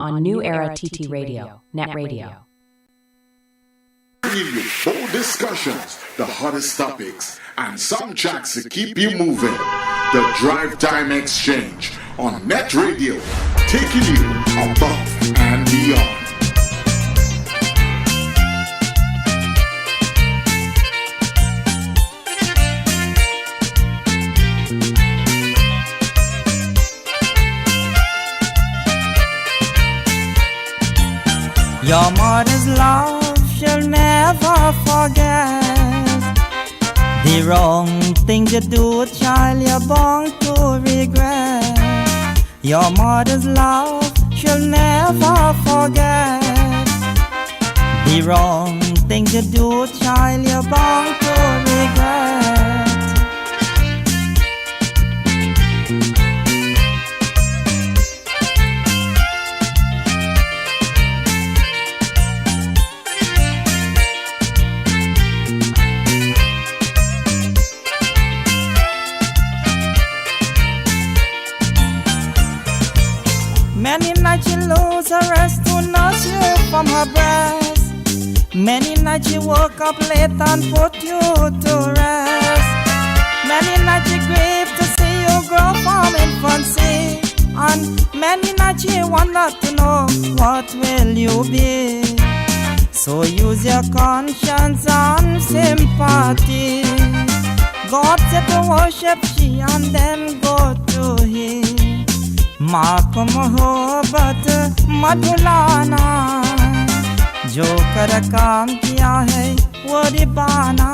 on New Era TT Radio, Net Radio. Bringing you bold discussions, the hottest topics, and some tracks to keep you moving. The Drivetime Exchange on Net Radio, taking you above and beyond. Your mother's love she'll never forget. The wrong thing you do, child, you're born to regret. Your mother's love she'll never forget. The wrong thing you do, child, you're born to regret. Many nights she lose her rest to nurse you from her breast. Many nights she woke up late and put you to rest. Many nights she grieve to see you grow from infancy. And many nights she wonder to know what will you be. So use your conscience and sympathy. God said to worship she and then go to him. माँ को मोहब्बत मत भुलाना, जो कर काम किया है वो निभाना.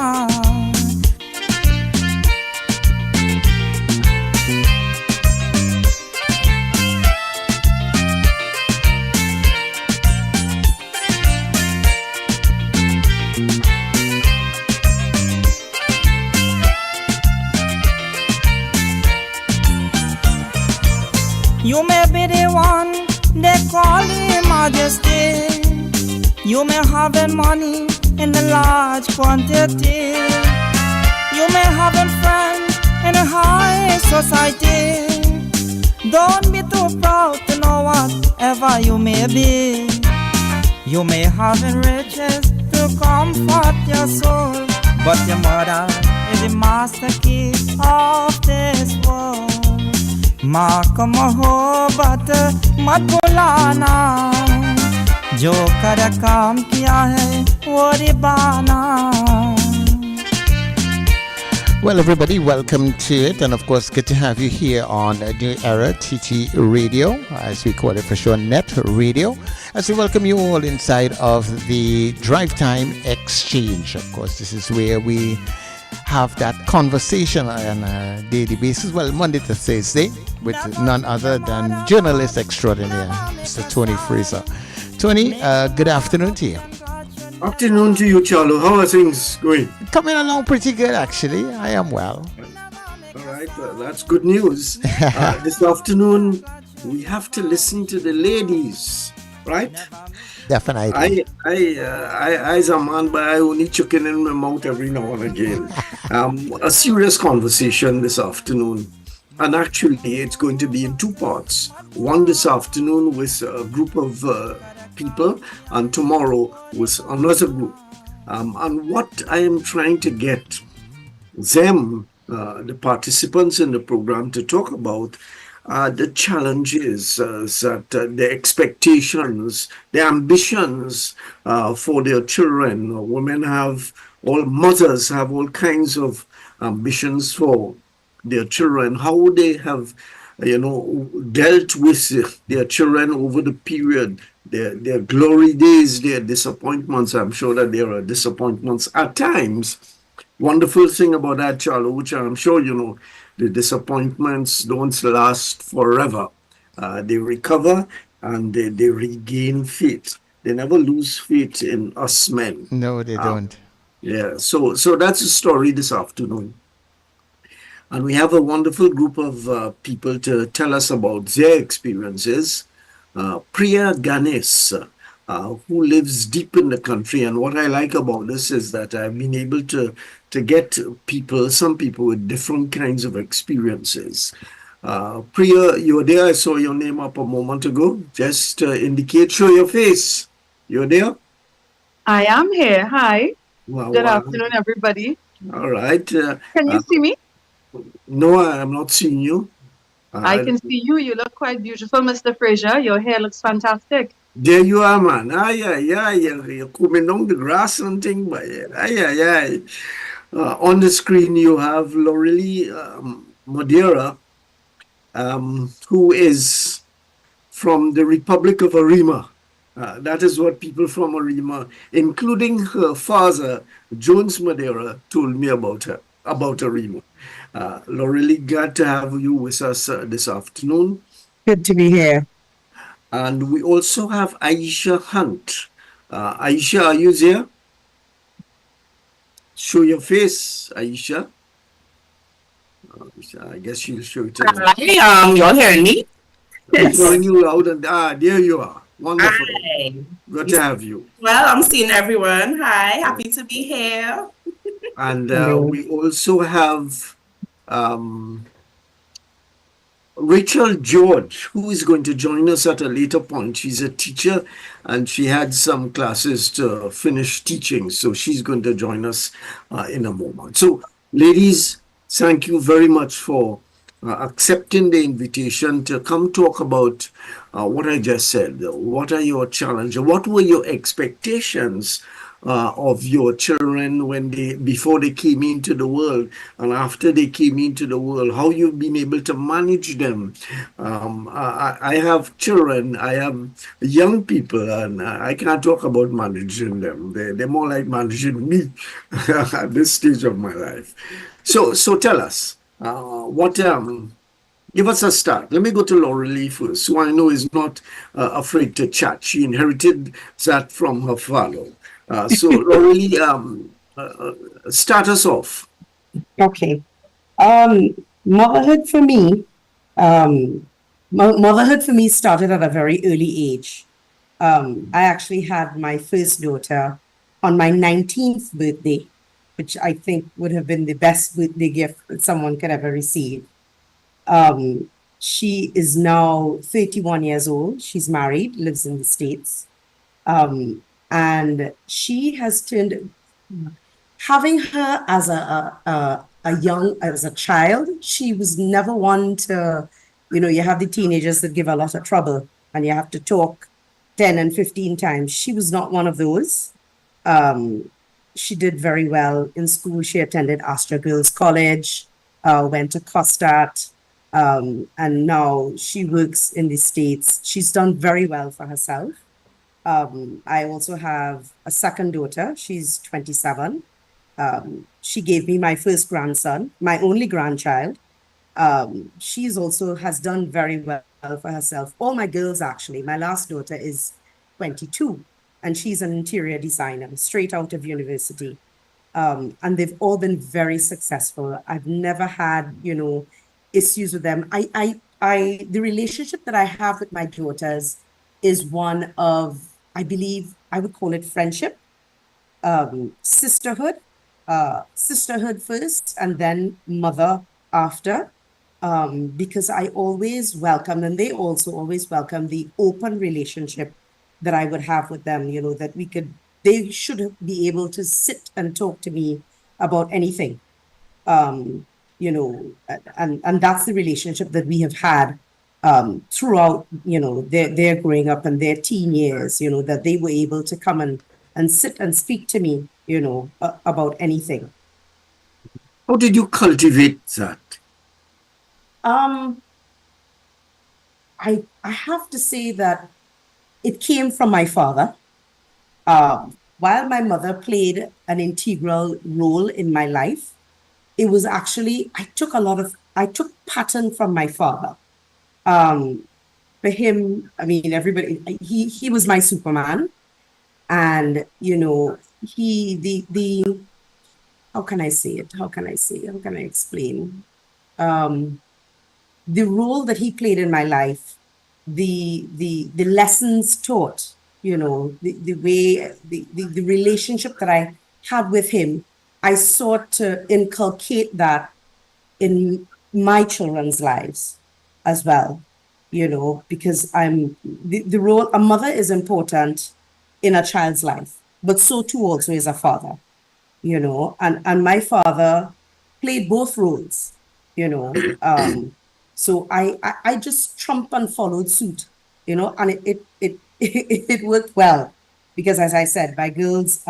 You may be the one they call him majesty. You may have money in a large quantity. You may have a friend in a high society. Don't be too proud to know whatever you may be. You may have riches to comfort your soul, but your mother is the master key of this world. माँ को मोहब्बत मत भुलाना, जो कर काम किया है वो निभाना. Well, everybody, welcome to it, and of course, good to have you here on New Era TT Radio, as we call it for sure, Net Radio, as we welcome you all inside of the Drivetime Exchange. Of course, this is where we have that conversation on a daily basis, well, Monday to Thursday, with none other than journalist extraordinaire, Mr. Tony Fraser. Tony, good afternoon to you. Afternoon to you, Charlo. How are things going? Coming along pretty good, actually. I am well. All right, well, that's good news. This afternoon, we have to listen to the ladies, right? Definitely. I as a man, but I only chicken in my mouth every now and again. A serious conversation this afternoon. And actually, it's going to be in two parts. One this afternoon with a group of people, and tomorrow with another group. And what I am trying to get them, the participants in the program, to talk about the challenges, the expectations, the ambitions for their children. Mothers have all kinds of ambitions for their children, how they have, dealt with their children over the period, their glory days, their disappointments. I'm sure that there are disappointments at times. Wonderful thing about that, Charlo, which I'm sure you know, the disappointments don't last forever. They recover and they regain faith. They never lose faith in us men. No, they don't. Yeah, so that's the story this afternoon. And we have a wonderful group of people to tell us about their experiences. Priya Ganesh, who lives deep in the country. And what I like about this is that I've been able to get some people with different kinds of experiences. Priya, you're there. I saw your name up a moment ago. Just indicate, show your face. You're there? I am here. Hi. Wow, Good wow. afternoon, everybody. All right. Can you see me? No, I'm not seeing you. I can see you. You look quite beautiful, Mr. Fraser. Your hair looks fantastic. There you are, man. Aye, aye, aye. You're coming down the grass and thing, but aye, aye, aye. On the screen, you have Lorelei Madeira, who is from the Republic of Arima. That is what people from Arima, including her father, Jones Madeira, told me about her, about Arima. Lorelei, glad to have you with us this afternoon. Good to be here. And we also have Aisha Hunte. Aisha, are you there? Show your face, Aisha. I guess she'll show it. Hi, y'all hearing me? I'm hearing you loud and there you are. Wonderful. Hi. Good to have you. Well, I'm seeing everyone. Hi, happy to be here. And we also have Rachel George, who is going to join us at a later point. She's a teacher and she had some classes to finish teaching. So she's going to join us in a moment. So, ladies, thank you very much for accepting the invitation to come talk about what I just said. What are your challenges? What were your expectations of your children before they came into the world and after they came into the world? How you've been able to manage them? I have children. I have young people, and I can't talk about managing them. They're more like managing me at this stage of my life. So tell us. Give us a start. Let me go to Lorelei first, who I know is not afraid to chat. She inherited that from her father. So Lorelei, start us off. Okay. Motherhood for me, started at a very early age. I actually had my first daughter on my 19th birthday, which I think would have been the best birthday gift that someone could ever receive. She is now 31 years old. She's married, lives in the States. And she has turned, having her as as a child, she was never one to, you have the teenagers that give a lot of trouble and you have to talk 10 and 15 times. She was not one of those. She did very well in school. She attended Astra Girls College, went to Costat, and now she works in the States. She's done very well for herself. I also have a second daughter. She's 27. She gave me my first grandson, my only grandchild. She's also has done very well for herself. All my girls, actually. My last daughter is 22, and she's an interior designer, straight out of university. And they've all been very successful. I've never had, issues with them. The relationship that I have with my daughters is one of, I believe, I would call it friendship, sisterhood first, and then mother after, because I always welcome, and they also always welcome the open relationship that I would have with them, that they should be able to sit and talk to me about anything, and that's the relationship that we have had throughout, their growing up and their teen years, that they were able to come and sit and speak to me, about anything. How did you cultivate that? I have to say that it came from my father. While my mother played an integral role in my life, it was actually, I took pattern from my father. For him, I mean, everybody, he was my Superman. And, how can I say it? How can I explain? The role that he played in my life, the lessons taught, the way, the relationship that I had with him, I sought to inculcate that in my children's lives. as well, because the role, a mother is important in a child's life, but so too also is a father, and my father played both roles, so I just trumped and followed suit, and it worked well because, as I said, my girls,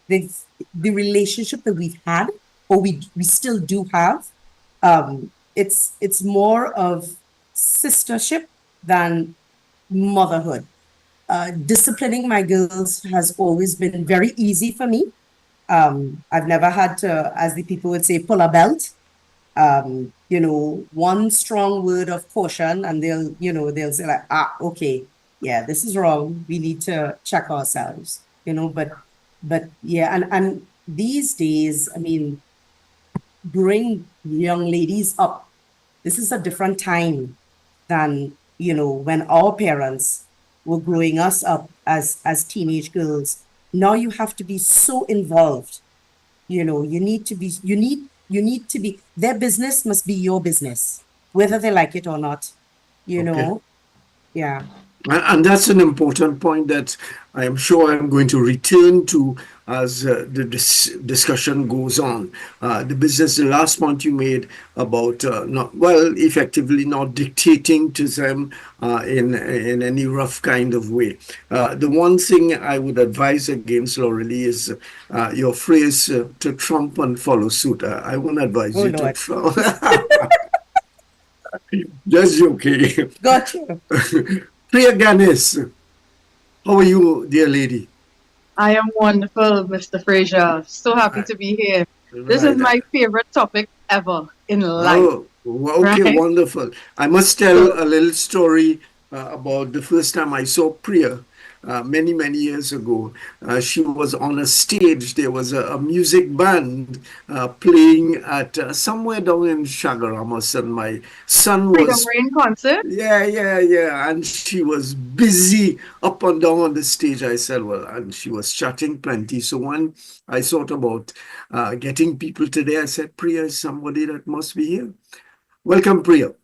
the relationship that we've had, or we still do have, it's more of sistership than motherhood. Disciplining my girls has always been very easy for me. I've never had to, as the people would say, pull a belt. One strong word of caution, and they'll say like, okay, yeah, this is wrong. We need to check ourselves. But yeah, and these days, I mean, growing young ladies up, this is a different time than when our parents were growing us up as teenage girls. Now you have to be so involved. You need to be, their business must be your business, whether they like it or not. Yeah. And that's an important point that I am sure I'm going to return to as the discussion goes on. The last point you made about effectively not dictating to them in any rough kind of way. The one thing I would advise against, Laurelie, is your phrase to trump and follow suit. I won't advise you Lord. to trump. Just joking. Gotcha. Priya Ganesh, how are you, dear lady? I am wonderful, Mr. Fraser. So happy to be here. This is my favorite topic ever in life. Oh, okay, right? wonderful. I must tell a little story about the first time I saw Priya. Many, many years ago, she was on a stage. There was a music band playing at somewhere down in Shagaramas, and my son was... Freedom Rain concert? Yeah. And she was busy up and down on the stage. I said, well, and she was chatting plenty. So when I thought about getting people today, I said, Priya is somebody that must be here. Welcome, Priya.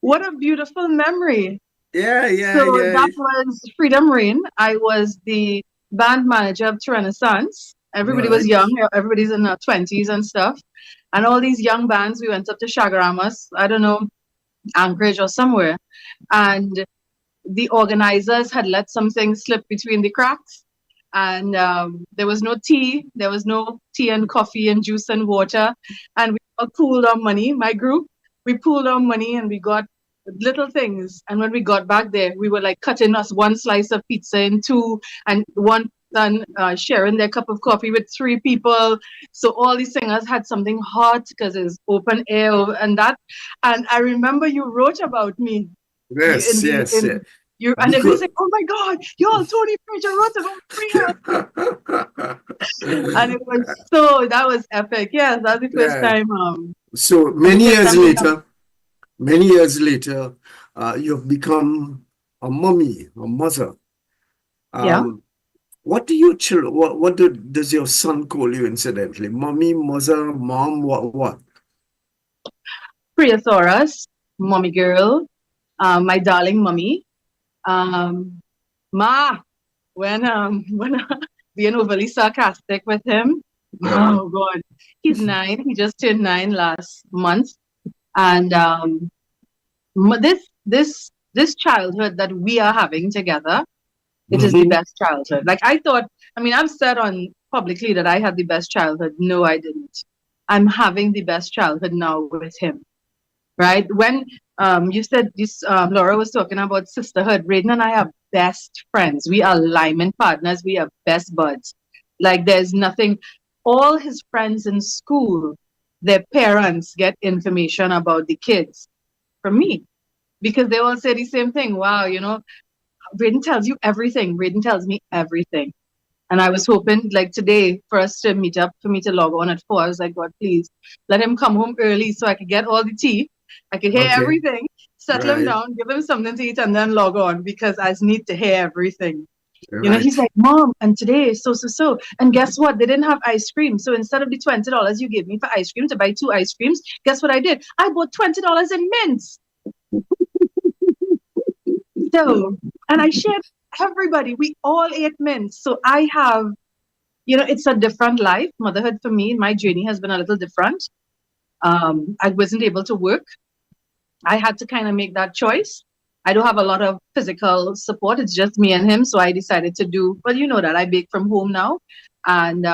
What a beautiful memory. Yeah. That was Freedom Rain. I was the band manager of Renaissance. Everybody was young. Everybody's in their 20s and stuff. And all these young bands, we went up to Shagaramas, I don't know, Anchorage or somewhere. And the organizers had let something slip between the cracks. And there was no tea. There was no tea and coffee and juice and water. And we all pooled our money, my group. We pooled our money and we got little things, and when we got back there, we were like cutting us one slice of pizza in two, and one son sharing their cup of coffee with three people. So all these singers had something hot because it's open air and that. And I remember you wrote about me. Yes. And everybody said, "Oh my God, y'all, Tony Fraser wrote about Priya." And that was epic. Yes, that was the first time. So many years later, you've become a mommy, a mother. What do you does your son call you incidentally? Mommy, mother, mom, what? Priyasaurus, mommy girl, my darling mommy. Ma, when being overly sarcastic with him. Oh God, he's 9. He just turned 9 last month. And this childhood that we are having together, it is the best childhood. Like I've said on publicly that I had the best childhood. No, I didn't. I'm having the best childhood now with him. Right? When you said this, Laura was talking about sisterhood. Raiden and I are best friends. We are lineman partners. We are best buds. Like there's nothing. All his friends in school, their parents get information about the kids from me, because they all say the same thing. Wow, Raiden tells you everything. Raiden tells me everything. And I was hoping like today for us to meet up, for me to log on at 4. I was like, God, please let him come home early so I could get all the tea. I could hear everything, settle him down, give him something to eat, and then log on, because I need to hear everything. He's like, Mom, and today, so. And guess what? They didn't have ice cream. So instead of the $20 you gave me for ice cream to buy 2 ice creams, guess what I did? I bought $20 in mints. So, and I shared everybody. We all ate mints. So I have, it's a different life. Motherhood for me, my journey has been a little different. I wasn't able to work. I had to kind of make that choice. I don't have a lot of physical support. It's just me and him. So I decided to do, well, you know that I bake from home now. And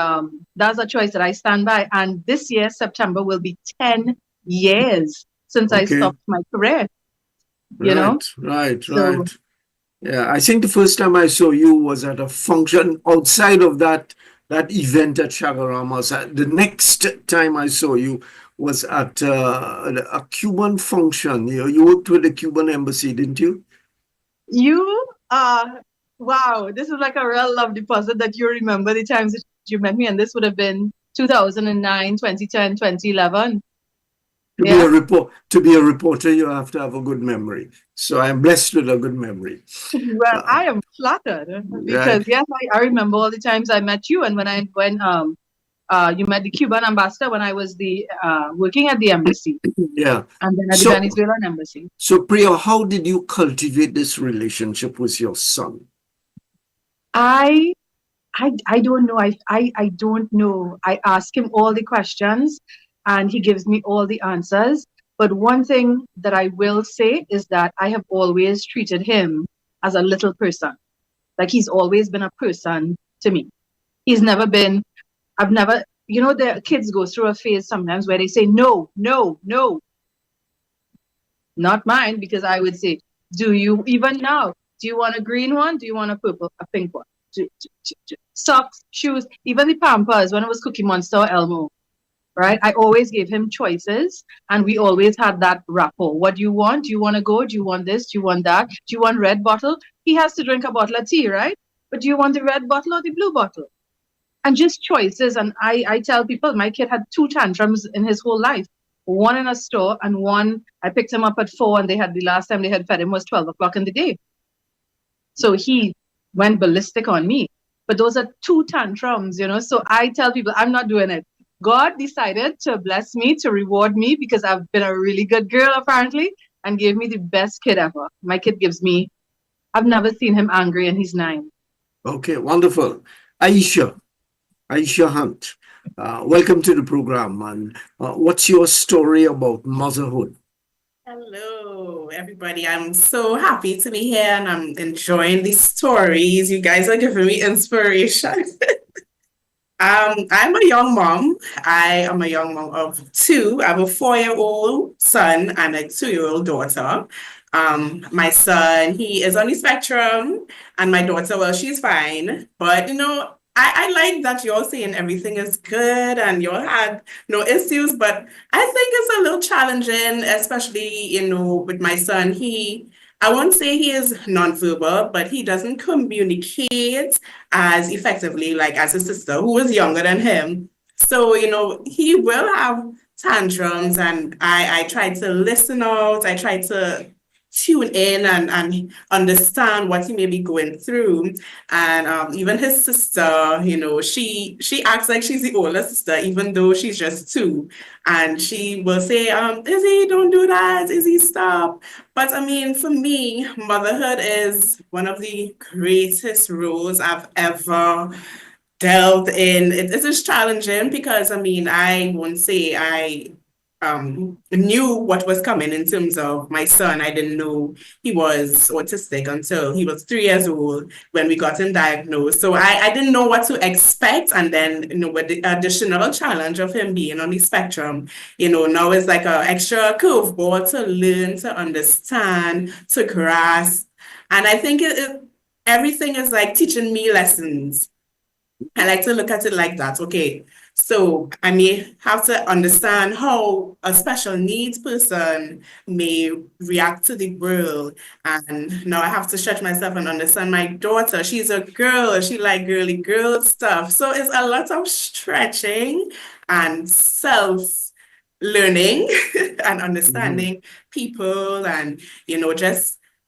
that's a choice that I stand by. And this year, September, will be 10 years since I stopped my career. Right. So, Yeah, I think the first time I saw you was at a function outside of that event at Chagarama's. The next time I saw you was at a Cuban function. You worked with the Cuban embassy, didn't you? Wow, this is like a real love deposit that you remember the times that you met me. And this would have been 2009, 2010, 2011. To be a reporter, you have to have a good memory. So I'm blessed with a good memory. Well, I am flattered because yes, I remember all the times I met you, and when you met the Cuban ambassador when I was working at the embassy. Yeah. And then at the Venezuelan embassy. So Priya, how did you cultivate this relationship with your son? I don't know. I don't know. I ask him all the questions and he gives me all the answers. But one thing that I will say is that I have always treated him as a little person. Like he's always been a person to me. He's never been, the kids go through a phase sometimes where they say, no, no, no. Not mine, because I would say, do you want a green one? Do you want a pink one? Socks, shoes, even the Pampers when it was Cookie Monster or Elmo, right? I always gave him choices and we always had that rapport. What do you want? Do you want to go? Do you want this? Do you want that? Do you want red bottle? He has to drink a bottle of tea, right? But do you want the red bottle or the blue bottle? And just choices. And I tell people my kid had 2 tantrums in his whole life. One in a store and one, I picked him up at 4 and the last time they had fed him was 12 o'clock in the day. So he went ballistic on me. But those are 2 tantrums, So I tell people, I'm not doing it. God decided to bless me, to reward me because I've been a really good girl apparently and gave me the best kid ever. My kid I've never seen him angry and he's 9. Okay, wonderful. Aisha Hunte, welcome to the program, and what's your story about motherhood? Hello, everybody. I'm so happy to be here and I'm enjoying these stories. You guys are giving me inspiration. I'm a young mom. I am a young mom of 2. I have a 4-year-old son and a 2-year-old daughter. My son, he is on the spectrum, and my daughter, well, she's fine. But, I like that you're saying everything is good and you had no issues, but I think it's a little challenging, especially, with my son. I won't say he is nonverbal, but he doesn't communicate as effectively like as his sister, who is younger than him. So, he will have tantrums, and I try to listen out. I try to tune in and understand what he may be going through. And even his sister, she acts like she's the older sister, even though she's just 2. And she will say, Izzy, don't do that. Izzy, stop. But for me, motherhood is one of the greatest roles I've ever delved in. It is challenging because, I won't say I knew what was coming in terms of my son. I didn't know he was autistic until he was 3 years old when we got him diagnosed. So I didn't know what to expect. And then, with the additional challenge of him being on the spectrum, now it's like an extra curveball to learn, to understand, to grasp. And I think everything is like teaching me lessons. I like to look at it like that. Okay, so I may have to understand how a special needs person may react to the world. And now I have to stretch myself and understand my daughter. She's a girl. She like girly girl stuff. So it's a lot of stretching and self-learning and understanding people and,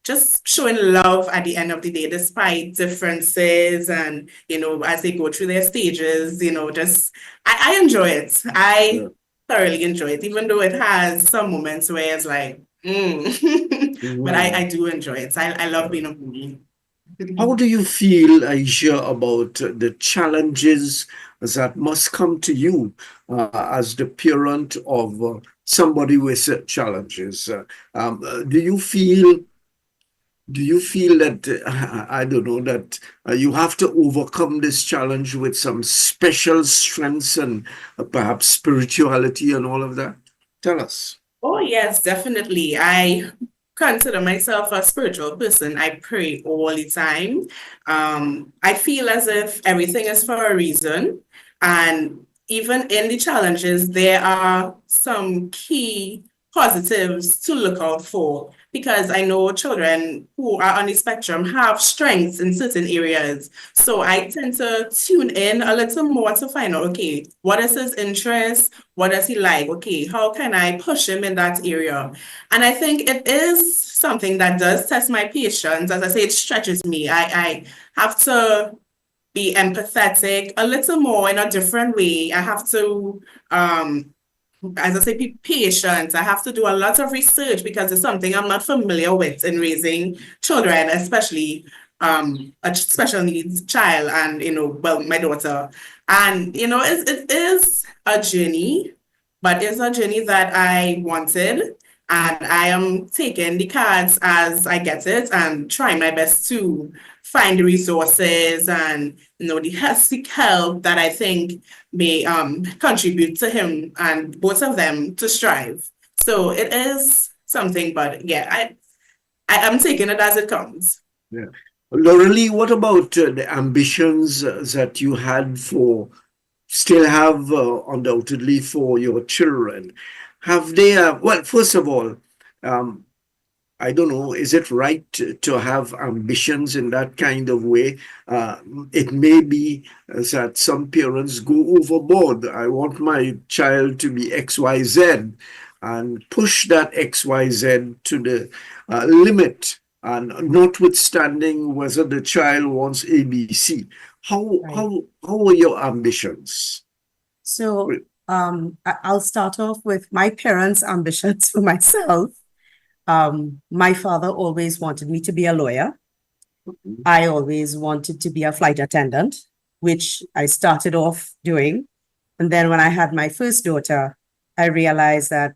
just showing love at the end of the day, despite differences and, as they go through their stages, I enjoy it. I thoroughly enjoy it, even though it has some moments where it's like, But I do enjoy it. I love being a movie. How do you feel, Aisha, about the challenges that must come to you as the parent of somebody with challenges? Do you feel that I don't know that you have to overcome this challenge with some special strengths and perhaps spirituality and all of that? Tell us. Oh, yes, definitely. I consider myself a spiritual person. I pray all the time. I feel as if everything is for a reason. And even in the challenges, there are some key positives to look out for, because I know children who are on the spectrum have strengths in certain areas. So I tend to tune in a little more to find out, okay, what is his interest? What does he like? Okay, how can I push him in that area? And I think it is something that does test my patience. As I say, it stretches me. I have to be empathetic a little more in a different way. I have to as I say, be patient. I have to do a lot of research because it's something I'm not familiar with in raising children, especially a special needs child, and my daughter. And it is a journey, but it's a journey that I wanted, and I am taking the cards as I get it and trying my best to find the resources and the seek help that I think may contribute to him and both of them to strive. So it is something, but yeah, I'm taking it as it comes. Yeah. Laurelie, what about the ambitions that you had still have undoubtedly for your children? Have they, well, first of all, I don't know, is it right to have ambitions in that kind of way? It may be that some parents go overboard. I want my child to be XYZ and push that XYZ to the limit, and notwithstanding whether the child wants ABC. How are your ambitions? So I'll start off with my parents' ambitions for myself. My father always wanted me to be a lawyer. I always wanted to be a flight attendant, which I started off doing. And then when I had my first daughter, I realized that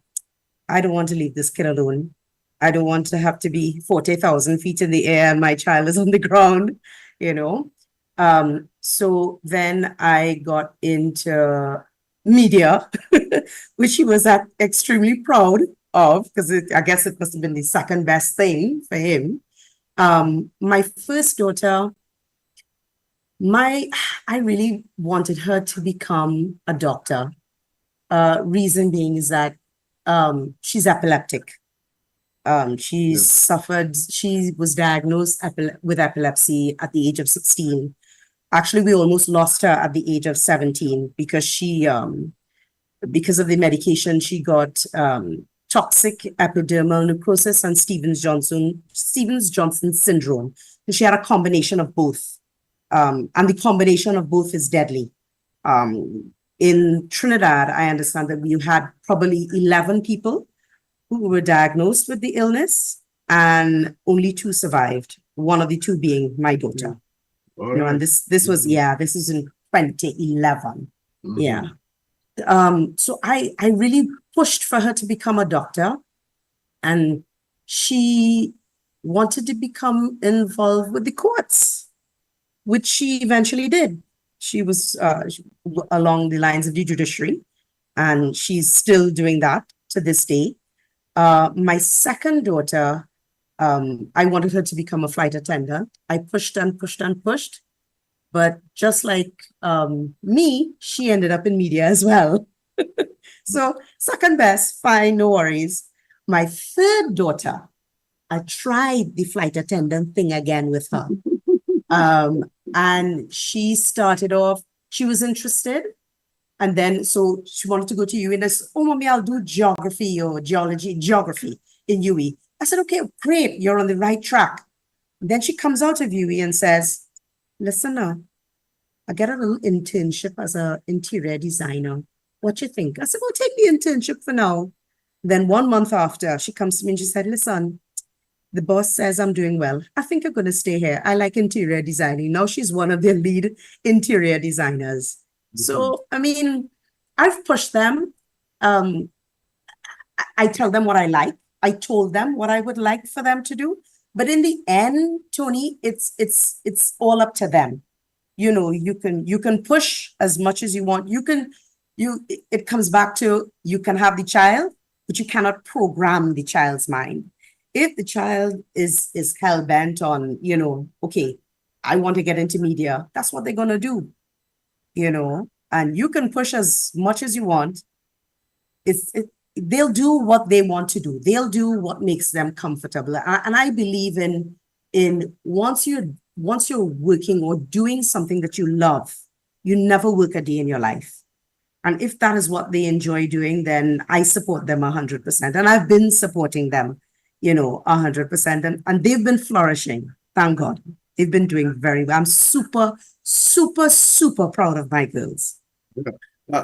I don't want to leave this kid alone. I don't want to have to be 40,000 feet in the air and my child is on the ground, So then I got into media, which he was extremely proud of, because I guess it must have been the second best thing for him. My first daughter, I really wanted her to become a doctor. Reason being is that she's epileptic. She was diagnosed with epilepsy at the age of 16. Actually, we almost lost her at the age of 17 because because of the medication, she got toxic epidermal necrosis and Stevens-Johnson syndrome. And she had a combination of both. And the combination of both is deadly. In Trinidad, I understand that we had probably 11 people who were diagnosed with the illness, and only 2 survived. One of the 2 being my daughter. And this was in 2011. Mm-hmm. Yeah. So I really pushed for her to become a doctor, and she wanted to become involved with the courts, which she eventually did. She was along the lines of the judiciary, and she's still doing that to this day. My second daughter, I wanted her to become a flight attendant. I pushed and pushed and pushed. But just like me, she ended up in media as well. So second best, fine, no worries. My third daughter, I tried the flight attendant thing again with her. And she started off, she was interested. And then, so she wanted to go to UE, and I said, oh, mommy, I'll do geography or geography in UE. I said, okay, great, you're on the right track. And then she comes out of UE and says, listen now, I got a little internship as an interior designer. What you think? I said, well, take the internship for now. Then 1 month after, she comes to me and she said, listen, the boss says I'm doing well, I think I'm going to stay here. I like interior designing. Now she's one of their lead interior designers. So, I mean, I've pushed them. I tell them what I like. I told them what I would like for them to do. But in the end, Tony, it's all up to them. You know, you can push as much as you want. It comes back to, you can have the child, but you cannot program the child's mind. If the child is hell-bent on, you know, okay, I want to get into media, that's what they're gonna do, you know, and you can push as much as you want. They'll do what they want to do. They'll do what makes them comfortable. And I believe in once you're working or doing something that you love, you never work a day in your life. And if that is what they enjoy doing, then I support them 100%. And I've been supporting them, you know, 100%. And they've been flourishing. Thank God. They've been doing very well. I'm super, super, super proud of my girls.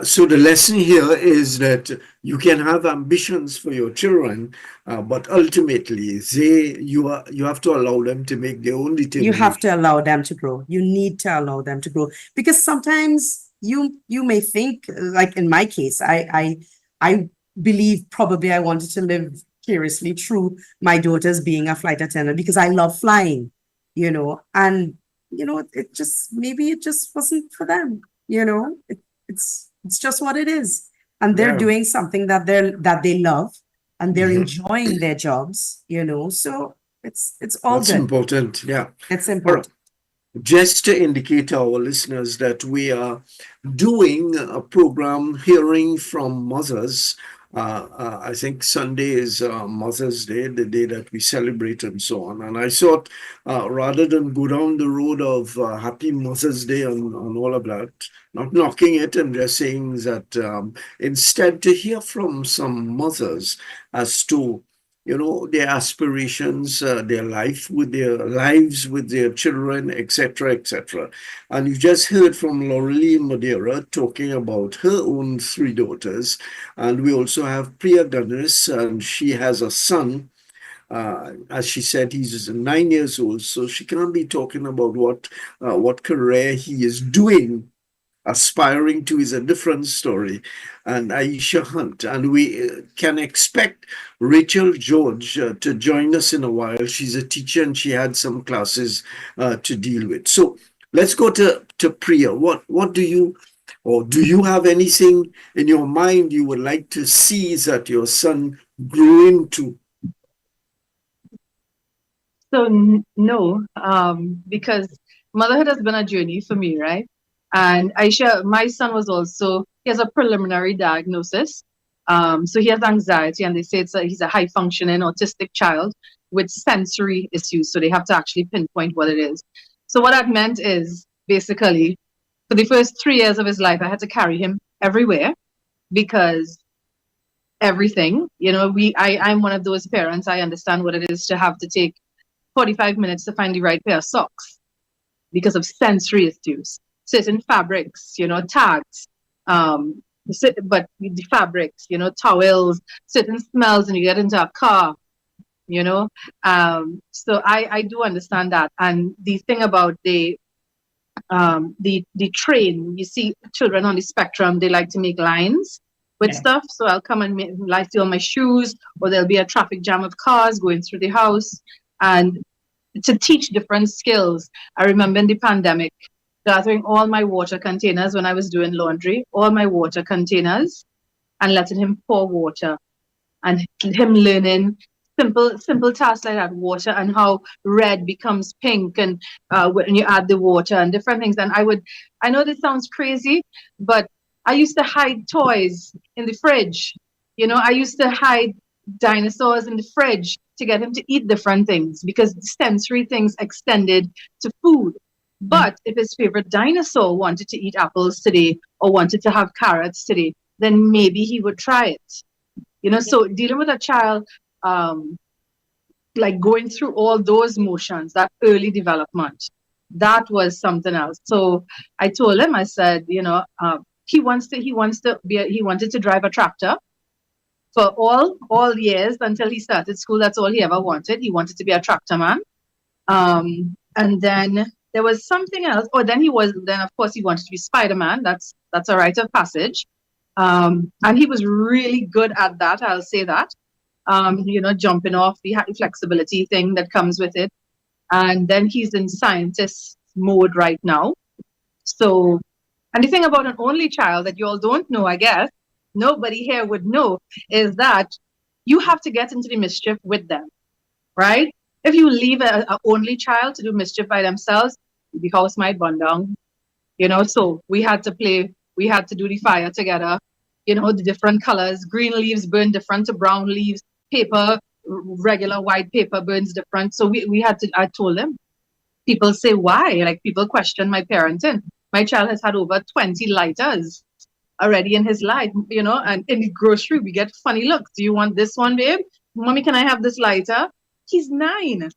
So the lesson here is that you can have ambitions for your children, but ultimately you have to allow them to make their own determination. You have to allow them to grow. You need to allow them to grow, because sometimes you may think, like in my case, I believe probably I wanted to live curiously through my daughter's being a flight attendant because I love flying, you know, and you know it just wasn't for them, you know. It's just what it is. And they're doing something that they love, and they're enjoying their jobs, you know. So it's all That's good. important. Yeah. It's important. Just to indicate to our listeners that we are doing a program hearing from mothers. I think Sunday is Mother's Day, the day that we celebrate and so on. And I thought rather than go down the road of Happy Mother's Day on all of that, not knocking it and just saying that instead to hear from some mothers as to, you know, their aspirations, their lives with their children, etc., etc. And you just heard from Laurelie Madeira talking about her own 3 daughters. And we also have Priya Ganesh, and she has a son. As she said, he's 9 years old, so she can't be talking about what career he is doing. Aspiring to is a different story, and Aisha Hunt. And we can expect Rachel George to join us in a while. She's a teacher and she had some classes to deal with. So let's go to Priya. What do you have anything in your mind you would like to see that your son grew into? So no, because motherhood has been a journey for me, right? And Aisha, my son he has a preliminary diagnosis. So he has anxiety, and they say he's a high functioning autistic child with sensory issues. So they have to actually pinpoint what it is. So what that meant is basically for the first 3 years of his life, I had to carry him everywhere because everything, you know, I'm one of those parents. I understand what it is to have to take 45 minutes to find the right pair of socks because of sensory issues. Certain fabrics, you know, tags, but the fabrics, you know, towels, certain smells, and you get into a car, you know. So I do understand that. And the thing about the train, you see children on the spectrum, they like to make lines with stuff. So I'll come and like on my shoes, or there'll be a traffic jam of cars going through the house, and to teach different skills. I remember in the pandemic, gathering all my water containers when I was doing laundry, all my water containers, and letting him pour water, and him learning simple tasks like that, water and how red becomes pink, and when you add the water and different things. And I know this sounds crazy, but I used to hide toys in the fridge. You know, I used to hide dinosaurs in the fridge to get him to eat different things, because sensory things extended to food. But if his favorite dinosaur wanted to eat apples today or wanted to have carrots today, then maybe he would try it. You know, so dealing with a child, like going through all those motions, that early development, that was something else. So I told him, I said, you know, he wanted to drive a tractor. for all years until he started school. That's all he ever wanted. He wanted to be a tractor man. And then there was something else. Oh, then of course he wanted to be Spider-Man. That's a rite of passage. And he was really good at that. I'll say that. Jumping off the flexibility thing that comes with it. And then he's in scientist mode right now. So, and the thing about an only child that you all don't know, I guess, nobody here would know, is that you have to get into the mischief with them, right? If you leave an only child to do mischief by themselves, the house might burn down, so we had to do the fire together, the different colors. Green leaves burn different to brown leaves. Paper, regular white paper burns different. So I told them. People say, why? Like, people question my parenting. My child has had over 20 lighters already in his life, and in the grocery, we get funny looks. Do you want this one, babe? Mommy, can I have this lighter? He's 9,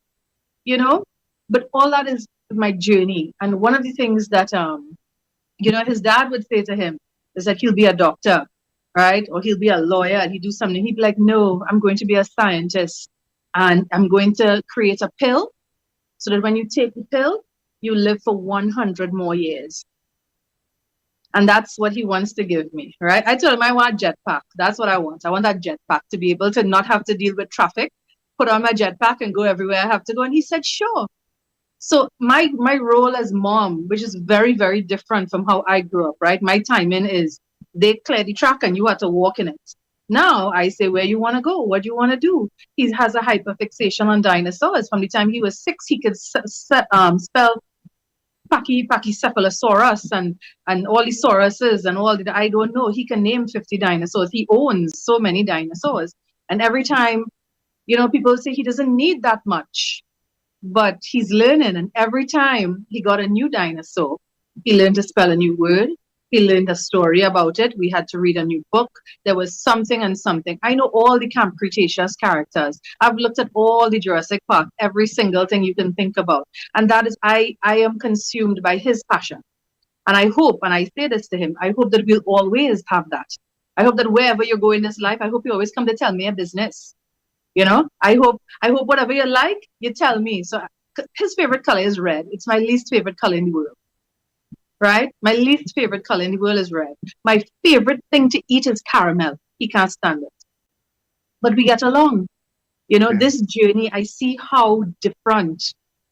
but all that is my journey. And one of the things that, his dad would say to him is that he'll be a doctor, right? Or he'll be a lawyer and he'd do something. He'd be like, no, I'm going to be a scientist and I'm going to create a pill so that when you take the pill, you live for 100 more years. And that's what he wants to give me, right? I told him I want a jetpack. That's what I want. I want that jetpack to be able to not have to deal with traffic, put on my jetpack and go everywhere I have to go. And he said, sure. So my role as mom, which is very, very different from how I grew up, right? My timing is they clear the track and you have to walk in it. Now I say, where you want to go? What do you want to do? He has a hyperfixation on dinosaurs. From the time he was 6, he could spell Pachycephalosaurus and all the sauruses and all the, I don't know. He can name 50 dinosaurs. He owns so many dinosaurs. And every time, people say he doesn't need that much, but he's learning. And every time he got a new dinosaur, he learned to spell a new word. He learned a story about it. We had to read a new book. There was something and something. I know all the Camp Cretaceous characters. I've looked at all the Jurassic Park, every single thing you can think about. And that is, I am consumed by his passion. And I hope, and I say this to him, I hope that we'll always have that. I hope that wherever you go in this life, I hope you always come to tell me a business. I hope whatever you like, you tell me. So his favorite color is red. It's my least favorite color in the world. Right? My least favorite color in the world is red. My favorite thing to eat is caramel. He can't stand it. But we get along. This journey, I see how different.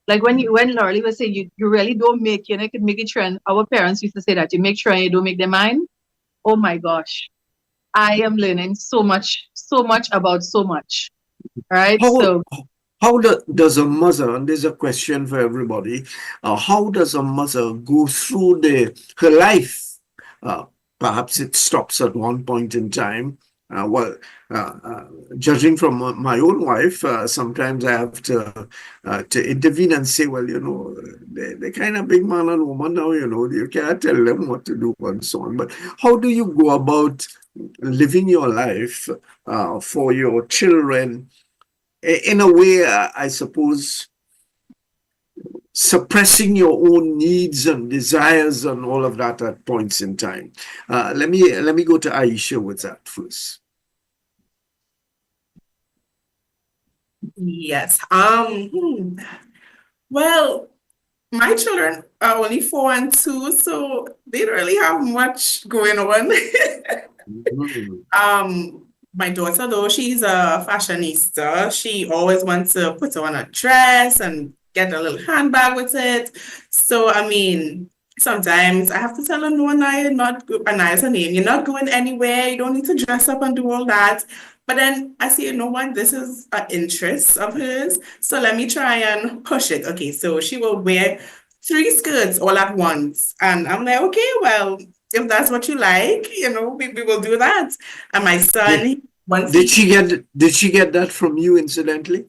Like when Laurie was saying, you really don't make, you could make it sure, and our parents used to say that, you make sure you don't make them mind. Oh my gosh. I am learning so much about so much. Right? How does a mother, and there's a question for everybody, how does a mother go through her life? Perhaps it stops at one point in time. Judging from my own wife, sometimes I have to intervene and say, well, they're kind of big man and woman now, you can't tell them what to do and so on. But how do you go about living your life for your children in a way, I suppose, suppressing your own needs and desires and all of that at points in time? Let me go to Aisha with that first. Yes. Well, my children are only 4 and 2, so they don't really have much going on. My daughter, though, she's a fashionista. She always wants to put on a dress and get a little handbag with it. So, I mean, sometimes I have to tell her, no, Anaya, Anaya is her name. You're not going anywhere. You don't need to dress up and do all that. But then I see, this is an interest of hers. So let me try and push it. Okay, so she will wear 3 skirts all at once. And I'm like, okay, well, if that's what you like, we will do that. And my son, did she get that from you, incidentally?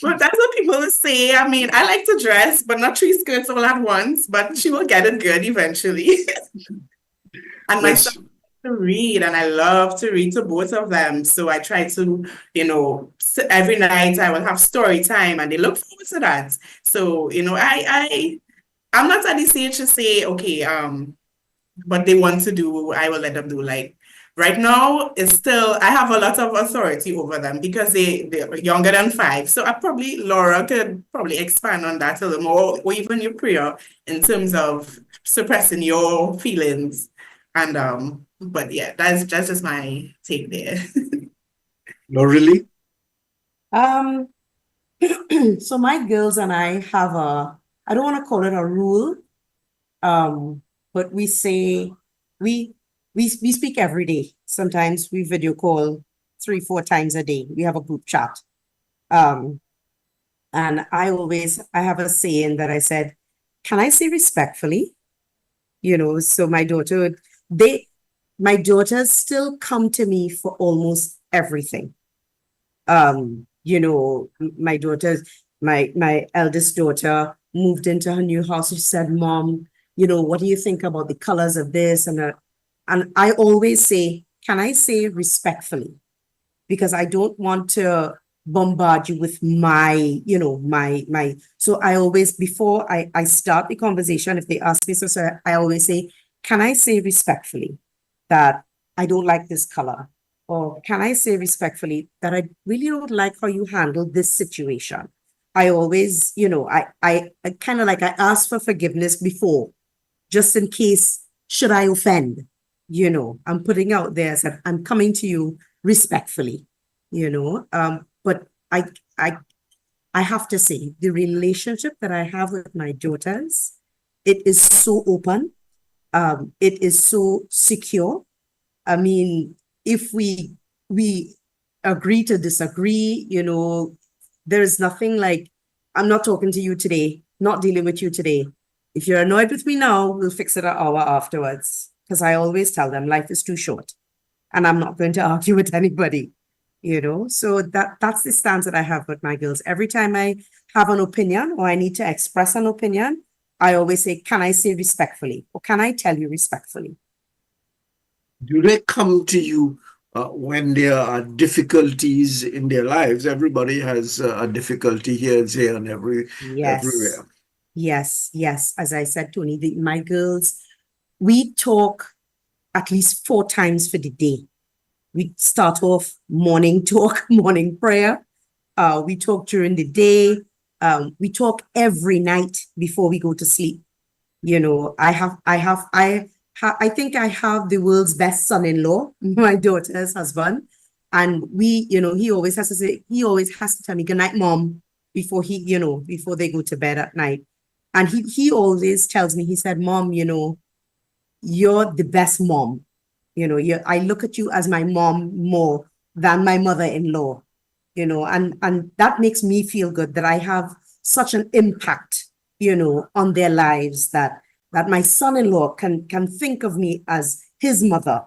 Well, that's what people will say. I mean, I like to dress, but not 3 skirts all at once. But she will get it good eventually. And my son to read, and I love to read to both of them. So I try to, every night I will have story time, and they look forward to that. So I'm not at the stage to say, okay, what they want to do, I will let them do. Like Right now, it's still, I have a lot of authority over them because they're younger than 5. So Laura could probably expand on that a little more, or even your prayer in terms of suppressing your feelings. And but yeah, that's just my take there. Lorelei? So my girls and I have I don't want to call it a rule, but we say we speak every day. Sometimes we video call 3-4 times a day. We have a group chat. And I have a saying that I said, can I say respectfully? So my daughters still come to me for almost everything. My daughters, my eldest daughter moved into her new house. She said, Mom, what do you think about the colors of this? And I always say, can I say respectfully? Because I don't want to bombard you with my so I always, before I start the conversation, if they ask me, so I always say, can I say respectfully that I don't like this color? Or can I say respectfully that I really don't like how you handle this situation? I always, I kind of like, I ask for forgiveness before, just in case, should I offend? I'm putting out there, said, I'm coming to you respectfully, but I have to say, the relationship that I have with my daughters, it is so open. It is so secure. I mean, if we agree to disagree, there is nothing like, I'm not talking to you today, not dealing with you today. If you're annoyed with me now, we'll fix it an hour afterwards. Because I always tell them life is too short and I'm not going to argue with anybody, So that's the stance that I have with my girls. Every time I have an opinion or I need to express an opinion, I always say, can I say respectfully? Or can I tell you respectfully? Do they come to you when there are difficulties in their lives? Everybody has a difficulty here and there and everywhere. Yes. As I said, Tony, my girls, we talk at least 4 times for the day. We start off morning talk, morning prayer. We talk during the day. We talk every night before we go to sleep. I think I have the world's best son-in-law, my daughter's husband. And he always has to tell me, good night, Mom, before they go to bed at night. And he always tells me, he said, Mom, you're the best mom. I look at you as my mom more than my mother-in-law, and that makes me feel good that I have such an impact, on their lives that my son-in-law can think of me as his mother,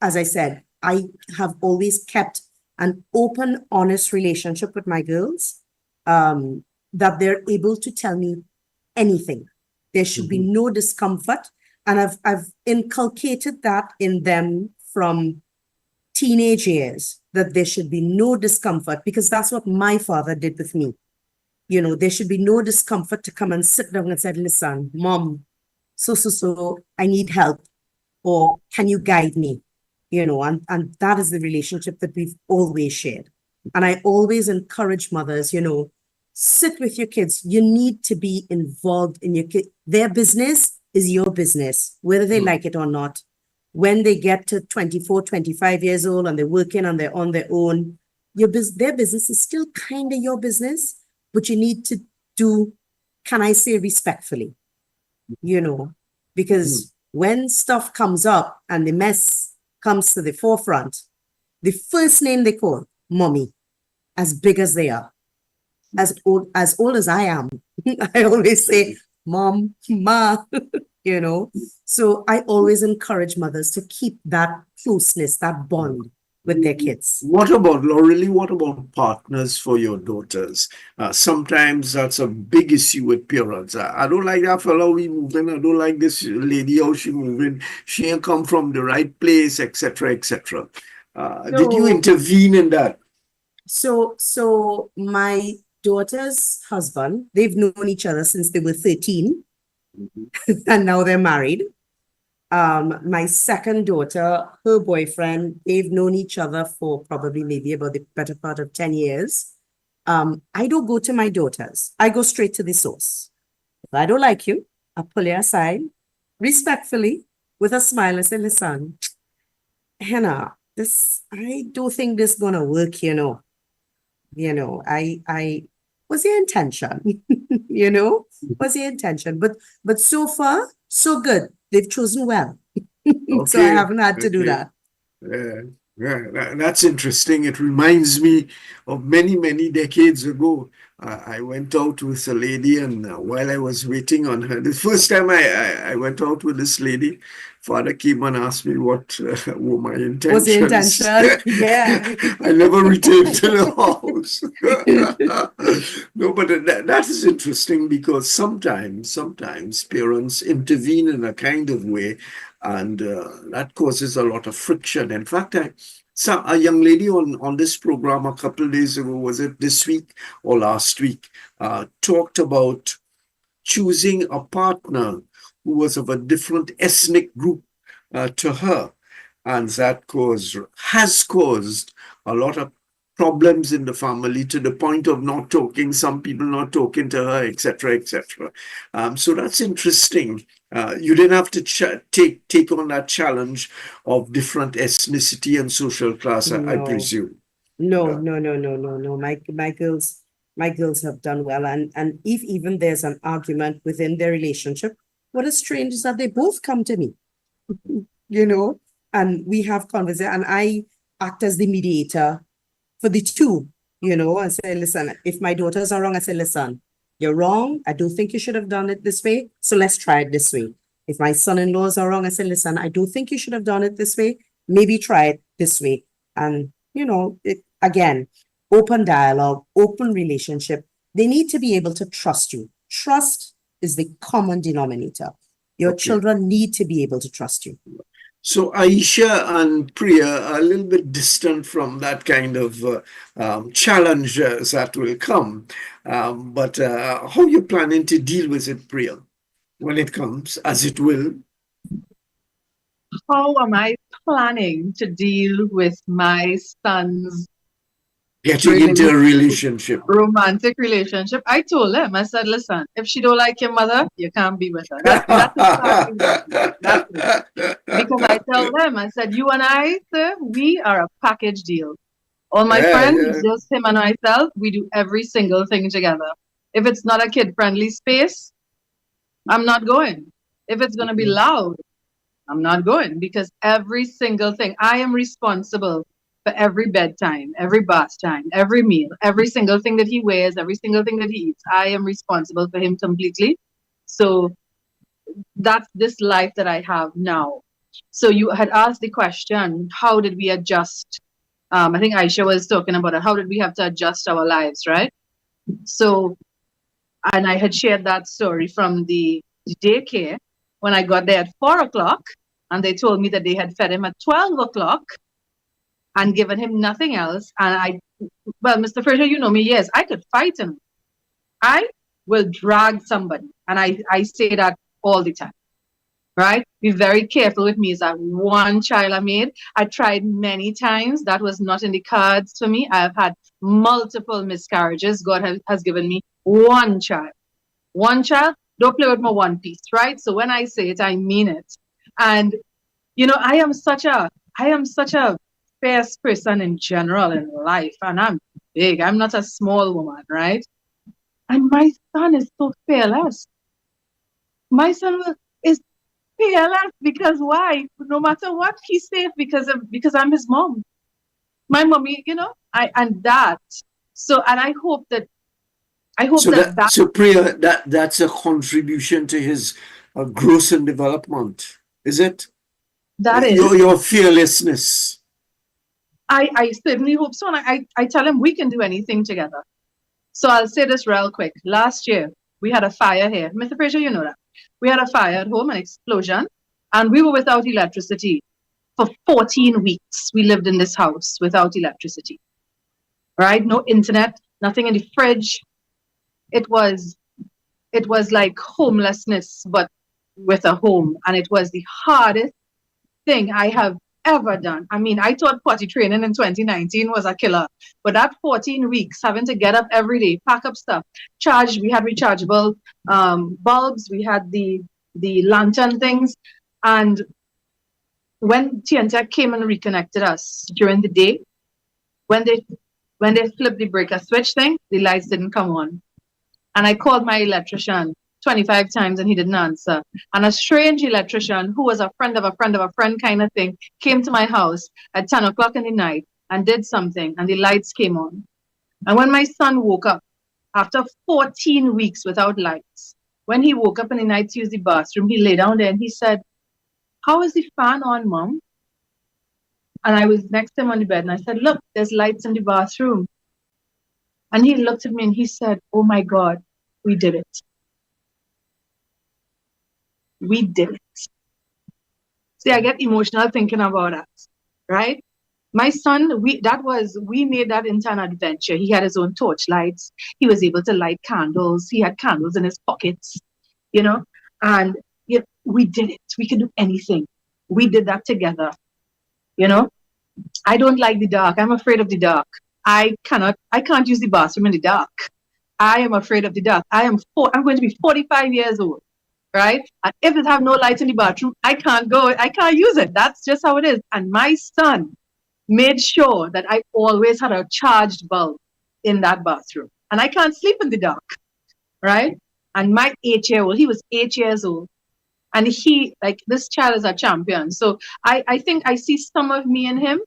As I said, I have always kept an open, honest relationship with my girls, that they're able to tell me anything. There should be no discomfort. And I've inculcated that in them from teenage years, that there should be no discomfort, because that's what my father did with me. There should be no discomfort to come and sit down and say, listen, Mom, so, I need help. Or can you guide me? And that is the relationship that we've always shared. And I always encourage mothers, sit with your kids. You need to be involved in your kid. Their business is your business, whether they like it or not. When they get to 24, 25 years old and they're working and they're on their own, their business is still kind of your business, but you need to do, can I say respectfully, because when stuff comes up and the mess comes to the forefront, the first name they call, Mommy, as big as they are. As old as I am, I always say, Mom, Ma, So I always encourage mothers to keep that closeness, that bond with their kids. What about, Lorelei, what about partners for your daughters? Sometimes that's a big issue with parents. I don't like that fellow we moving. I don't like this lady, how she moving. She ain't come from the right place, etc., etc. Did you intervene in that? So my daughter's husband, they've known each other since they were 13, and now they're married. My second daughter, her boyfriend, they've known each other for probably maybe about the better part of 10 years. I don't go to my daughters. I go straight to the source. If I don't like you, I pull you aside, respectfully, with a smile, and say, listen, Hannah, I don't think this gonna work, I was the intention, was the intention. But so far, so good. They've chosen well. So I haven't had to do that. That's interesting. It reminds me of many, many decades ago. I went out with a lady, and while I was waiting on her, the first time I went out with this lady, father came and asked me what were my intentions. Was the intention? Yeah. I never returned to the house. No, but that is interesting because sometimes parents intervene in a kind of way, and that causes a lot of friction. In fact, a young lady on this program a couple of days ago, was it this week or last week, talked about choosing a partner who was of a different ethnic group to her. And that has caused a lot of problems in the family, to the point of some people not talking to her, etc., etc. So that's interesting. You didn't have to take on that challenge of different ethnicity and social class, I presume. No. My girls have done well, and if even there's an argument within their relationship, what is strange is that they both come to me, and we have conversation, and I act as the mediator for the two, and say, listen, if my daughters are wrong, I say, listen, you're wrong. I do think you should have done it this way. So let's try it this way. If my son-in-laws are wrong, I say, listen, I do think you should have done it this way. Maybe try it this way. And, again, open dialogue, open relationship. They need to be able to trust you. Trust is the common denominator. Your children need to be able to trust you. So Aisha and Priya are a little bit distant from that kind of challenge that will come. But how are you planning to deal with it, Priya, when it comes, as it will? How am I planning to deal with my son's getting into a relationship, romantic relationship? I told him, I said, listen, if she don't like your mother, you can't be with her. That's it. Because I tell them, I said, you and I, sir, we are a package deal. All my friends, just him and myself, we do every single thing together. If it's not a kid-friendly space, I'm not going. If it's going to be loud, I'm not going, because every single thing, I am responsible for every bedtime, every bath time, every meal, every single thing that he wears, every single thing that he eats. I am responsible for him completely. So that's this life that I have now. So you had asked the question, how did we adjust? I think Aisha was talking about it. How did we have to adjust our lives, right? So, and I had shared that story from the daycare when I got there at 4 o'clock, and they told me that they had fed him at 12 o'clock and given him nothing else. And Mr. Fraser, you know me, yes, I could fight him. I will drag somebody. And I say that all the time, right? Be very careful with me. Is that one child I made? I tried many times. That was not in the cards for me. I have had multiple miscarriages. God has given me one child. One child, don't play with my one piece, right? So when I say it, I mean it. And, I am such a fierce person in general in life, and I'm big. I'm not a small woman, right? And my son is so fearless. My son is fearless because why? No matter what, he's safe because I'm his mom. My mommy, and that. So, and I hope that. So Priya, that's a contribution to his growth and development, is it? That is your fearlessness. I certainly hope so. And I tell him we can do anything together. So I'll say this real quick. Last year, we had a fire here. Mr. Fraser, you know that. We had a fire at home, an explosion, and we were without electricity. For 14 weeks, we lived in this house without electricity. Right? No internet, nothing in the fridge. It was like homelessness, but with a home, and it was the hardest thing I have ever done. I mean, I thought potty training in 2019 was a killer, but that 14 weeks having to get up every day, pack up stuff, charge. We had rechargeable bulbs, we had the lantern things, and when TNTech came and reconnected us during the day, when they flipped the breaker switch thing, the lights didn't come on, and I called my electrician 25 times and he didn't answer. And a strange electrician who was a friend of a friend of a friend kind of thing came to my house at 10 o'clock in the night and did something, and the lights came on. And when my son woke up after 14 weeks without lights, when he woke up in the night to use the bathroom, he lay down there and he said, "How is the fan on, Mom?" And I was next to him on the bed and I said, "Look, there's lights in the bathroom." And he looked at me and he said, "Oh my God, we did it. We did it." See, I get emotional thinking about that, right? My son, we made that into an adventure. He had his own torchlights. He was able to light candles. He had candles in his pockets, and we did it. We could do anything. We did that together, I don't like the dark. I'm afraid of the dark. I can't use the bathroom in the dark. I am afraid of the dark. I'm going to be 45 years old, right? And if it have no lights in the bathroom, I can't use it. That's just how it is. And my son made sure that I always had a charged bulb in that bathroom. And I can't sleep in the dark, right? And my 8-year-old, he was 8 years old. And this child is a champion. So I think I see some of me in him,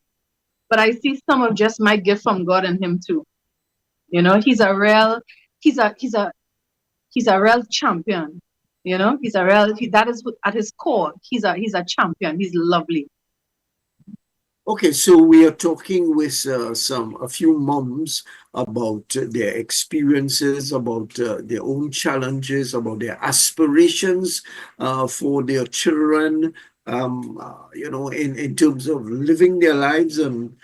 but I see some of just my gift from God in him too. He's a real champion. That is at his core. He's a champion. He's lovely. Okay, so we are talking with a few moms about their experiences, about their own challenges, about their aspirations for their children, in terms of living their lives. And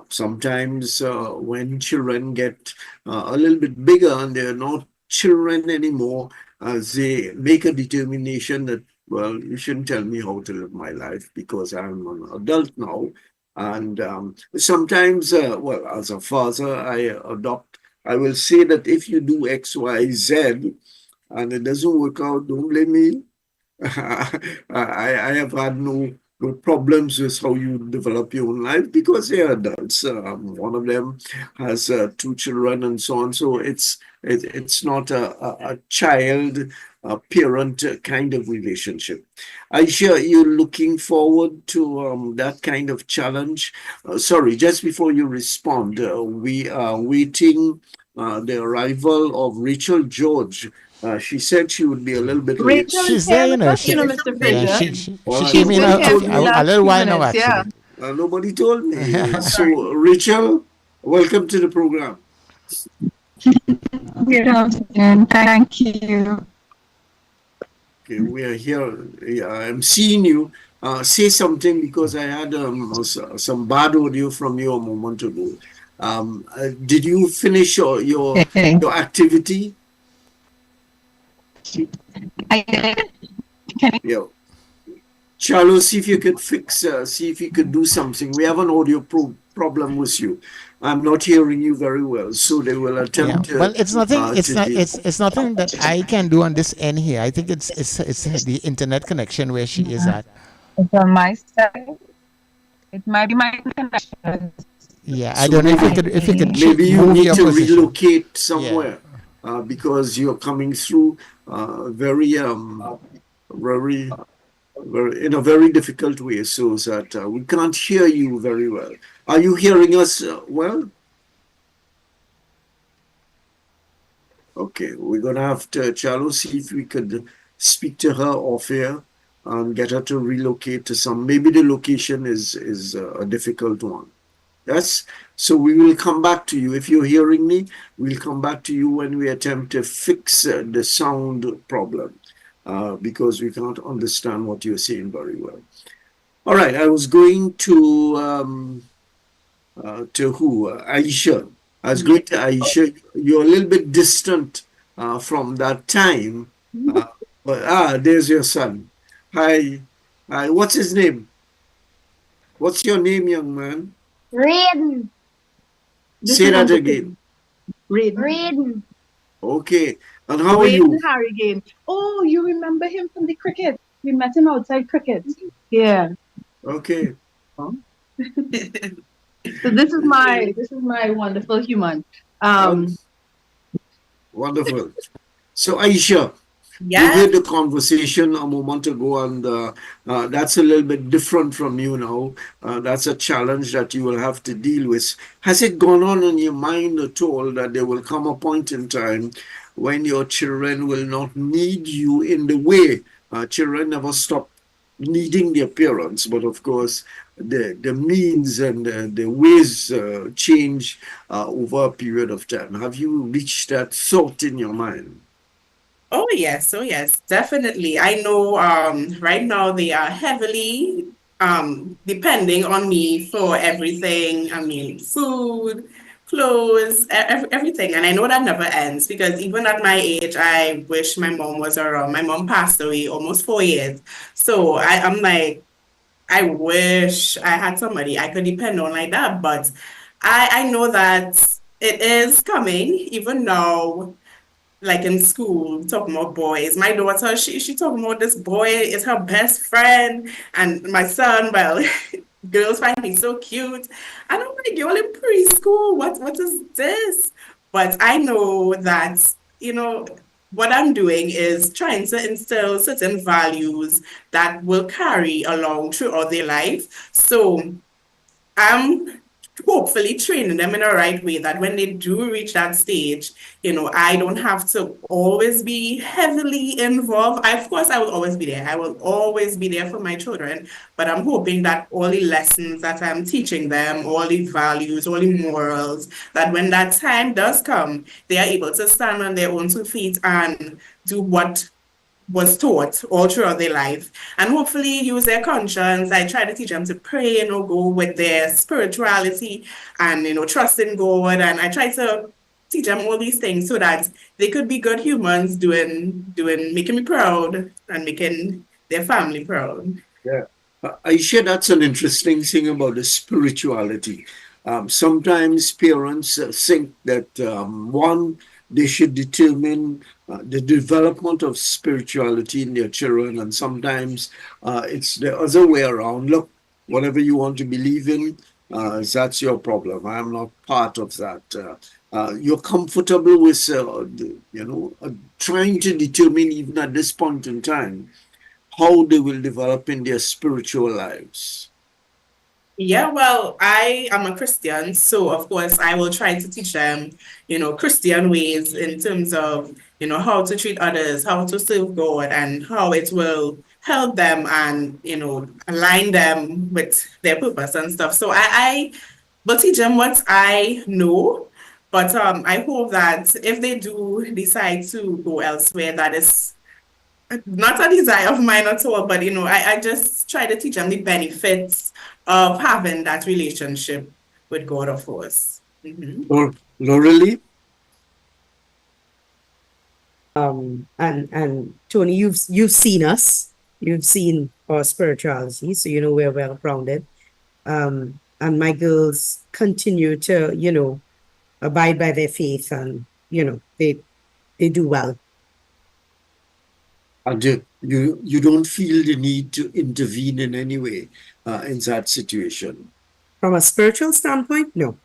sometimes when children get a little bit bigger and they're not children anymore, they make a determination that, well, you shouldn't tell me how to live my life because I'm an adult now. And sometimes, as a father, I will say that if you do X, Y, Z, and it doesn't work out, don't blame me. I have had no problems with how you develop your own life because they are adults. One of them has 2 children and so on. So it's not a child parent kind of relationship. Aisha, you're looking forward to that kind of challenge. Sorry, just before you respond, we are waiting the arrival of Rachel George. She said she would be a little bit late. She's there, Mr. Fraser. She came in a little while now, actually. Yeah. Nobody told me. So, Rachel, welcome to the program. Good afternoon. Thank you. Okay, we are here. I'm seeing you. Say something because I had some bad audio from you a moment ago. Did you finish your activity? I did. Yeah. Charles, see if you could see if you could do something. We have an audio problem with you. I'm not hearing you very well, so they will attempt. Yeah. Well, it's nothing. It's nothing that I can do on this end here. I think it's the internet connection where she is at. It's on my side. It might be my connection. Yeah, I don't know if you could maybe you move need your to position. relocate somewhere because you're coming through very in a very difficult way, so that we can't hear you very well. Are you hearing us well? Okay, we're gonna have to, Charlo, see if we could speak to her off air and get her to relocate to some. Maybe the location is a difficult one. Yes, so we will come back to you. If you're hearing me, we'll come back to you when we attempt to fix the sound problem because we can't understand what you're saying very well. All right, I was going to who? Aisha. I was going to Aisha. You're a little bit distant from that time. But there's your son. Hi. Hi. What's his name? What's your name, young man? Raiden. This Say is that Uncle again. Tim. Raiden. Raiden. Okay. And how are Raiden you? Harrigan. Oh, you remember him from the cricket? We met him outside cricket. Yeah. Okay. So this is my wonderful human. Um, Wonderful. So, Aisha, you Yes. heard the conversation a moment ago, and that's a little bit different from you now. That's a challenge that you will have to deal with. Has it gone on in your mind at all that there will come a point in time when your children will not need you in the way? Children never stop needing their parents, but of course, the means and the ways change over a period of time. Have you reached that thought in your mind? Oh yes, definitely. I know right now they are heavily depending on me for everything. I mean, food, clothes, everything. And I know that never ends because even at my age, I wish my mom was around. My mom passed away almost 4 years. So I'm like, I wish I had somebody I could depend on like that. But I know that it is coming, even now like in school, talking about boys. My daughter, she talking about this boy is her best friend, and my son, well, girls find me so cute. And I'm like, you're in preschool. What is this? But I know that, what I'm doing is trying to instill certain values that will carry along throughout their life. So I'm hopefully training them in a right way that when they do reach that stage, I don't have to always be heavily involved. Of course, I will always be there. I will always be there for my children, but I'm hoping that all the lessons that I'm teaching them, all the values, all the morals, that when that time does come, they are able to stand on their own 2 feet and do what was taught all throughout their life and hopefully use their conscience. I try to teach them to pray, go with their spirituality and, trust in God. And I try to teach them all these things so that they could be good humans making me proud and making their family proud. Yeah. I share that's an interesting thing about the spirituality. Sometimes parents think that one, they should determine the development of spirituality in their children, and sometimes it's the other way around. Look, whatever you want to believe in, that's your problem. I am not part of that. You're comfortable with, trying to determine even at this point in time how they will develop in their spiritual lives. Yeah, well, I am a Christian, so of course I will try to teach them, Christian ways in terms of, how to treat others, how to serve God, and how it will help them and, align them with their purpose and stuff. So I will teach them what I know, but I hope that if they do decide to go elsewhere, that is not a desire of mine at all, but I just try to teach them the benefits of having that relationship with God, of course. Or Lorelei? And Tony, you've seen us, you've seen our spirituality, so you know we're well grounded. And my girls continue to, abide by their faith, and they do well. And you don't feel the need to intervene in any way in that situation? From a spiritual standpoint, no.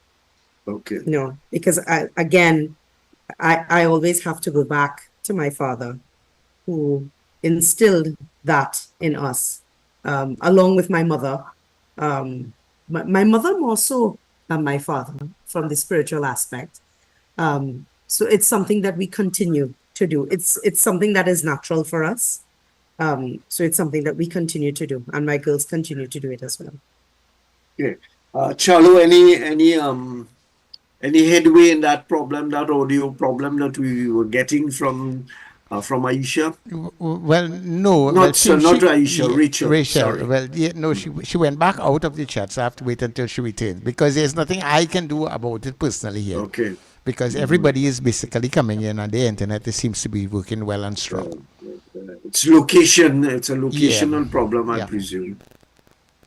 Okay. No, because I always have to go back to my father, who instilled that in us, along with my mother. My mother more so than my father from the spiritual aspect. So it's something that we continue to do. It's something that is natural for us. So it's something that we continue to do, and my girls continue to do it as well. Yeah. Chalu, any headway in that problem, that audio problem that we were getting from from Aisha? Well, no. Not Aisha, yeah, Rachel. Rachel. Sorry. Well, yeah, no, she went back out of the chat, so I have to wait until she returns because there's nothing I can do about it personally here. Okay. Because everybody is basically coming in and the internet it seems to be working well and strong. It's location. It's a locational Yeah. problem, I Yeah. presume.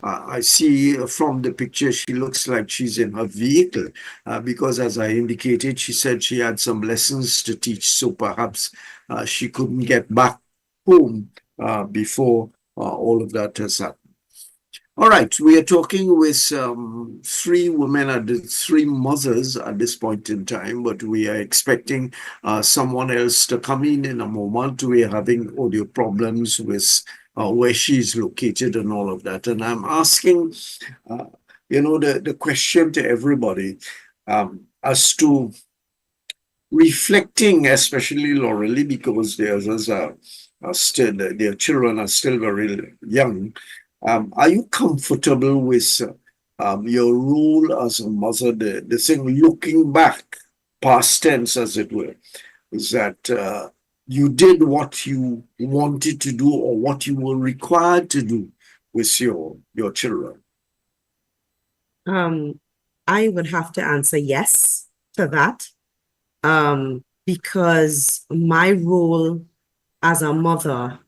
I see from the picture she looks like she's in her vehicle because, as I indicated, she said she had some lessons to teach, so perhaps she couldn't get back home before all of that has happened. All right, we are talking with three women, three mothers at this point in time, but we are expecting someone else to come in a moment. We are having audio problems with where she's located and all of that. And I'm asking, the question to everybody as to reflecting, especially Laurelie, because their children are still very young. Are you comfortable with your role as a mother? The thing, looking back, past tense as it were, is that you did what you wanted to do or what you were required to do with your children? I would have to answer yes to that, because my role as a mother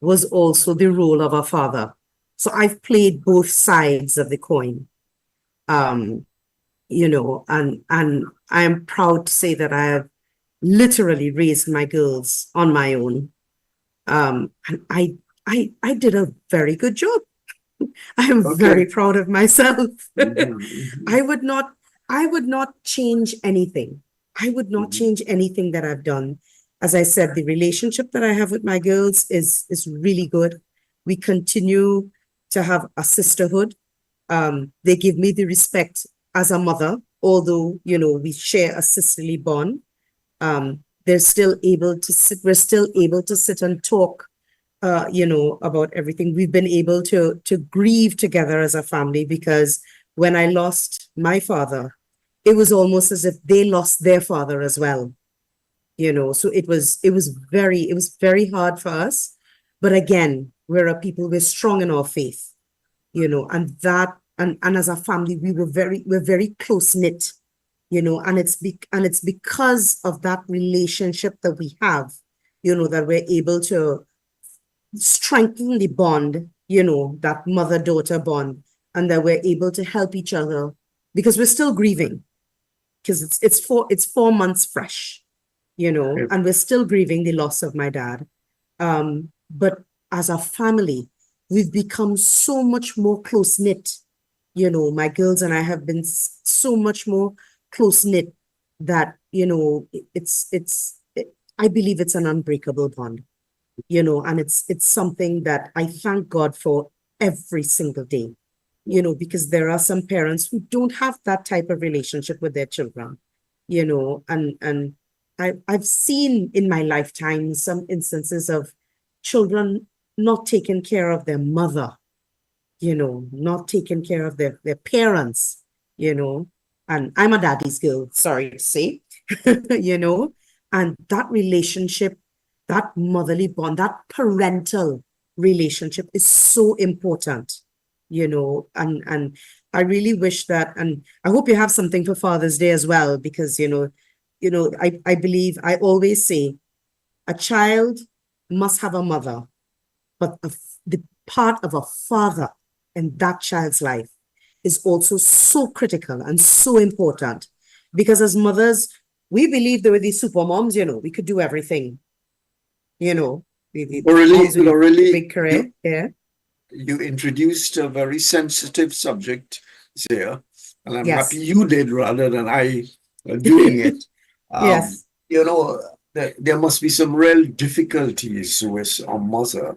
was also the role of a father. So I've played both sides of the coin, and I am proud to say that I have literally raised my girls on my own. And I did a very good job. I am very proud of myself. I would not change anything. I would not change anything that I've done. As I said, the relationship that I have with my girls is really good. We continue to have a sisterhood. They give me the respect as a mother, although, we share a sisterly bond. They're still able to sit, we're still able to sit and talk, about everything. We've been able to grieve together as a family, because when I lost my father, it was almost as if they lost their father as well. So it was very hard for us. But again, we're a people, we're strong in our faith, and as a family, we're very close knit, and it's because of that relationship that we have, that we're able to strengthen the bond, that mother-daughter bond, and that we're able to help each other, because we're still grieving, because it's 4 months fresh, and we're still grieving the loss of my dad. But as a family, we've become so much more close-knit. My girls and I have been so much more close-knit that, I believe it's an unbreakable bond, and it's something that I thank God for every single day, because there are some parents who don't have that type of relationship with their children, and I've seen in my lifetime some instances of children not taking care of their mother, not taking care of their parents, and I'm a daddy's girl, sorry to say, and that relationship, that motherly bond, that parental relationship is so important, and I really wish that, and I hope you have something for Father's Day as well, because, I believe, I always say, a child must have a mother, but the part of a father in that child's life is also so critical and so important, because as mothers, we believe they were these super moms, we could do everything, Laurelie, big career. You introduced a very sensitive subject there, and I'm Yes. happy you did rather than I doing it. Yes. There must be some real difficulties with a mother,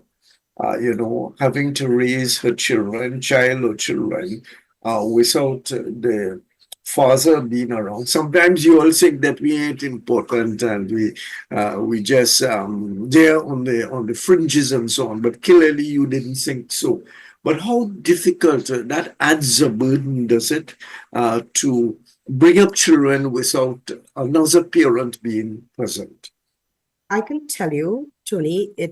having to raise her child or children, without the father being around. Sometimes you all think that we ain't important and we just there on the fringes and so on. But clearly you didn't think so. But how difficult that adds a burden, does it, to bring up children without another parent being present? I can tell you, Tony, and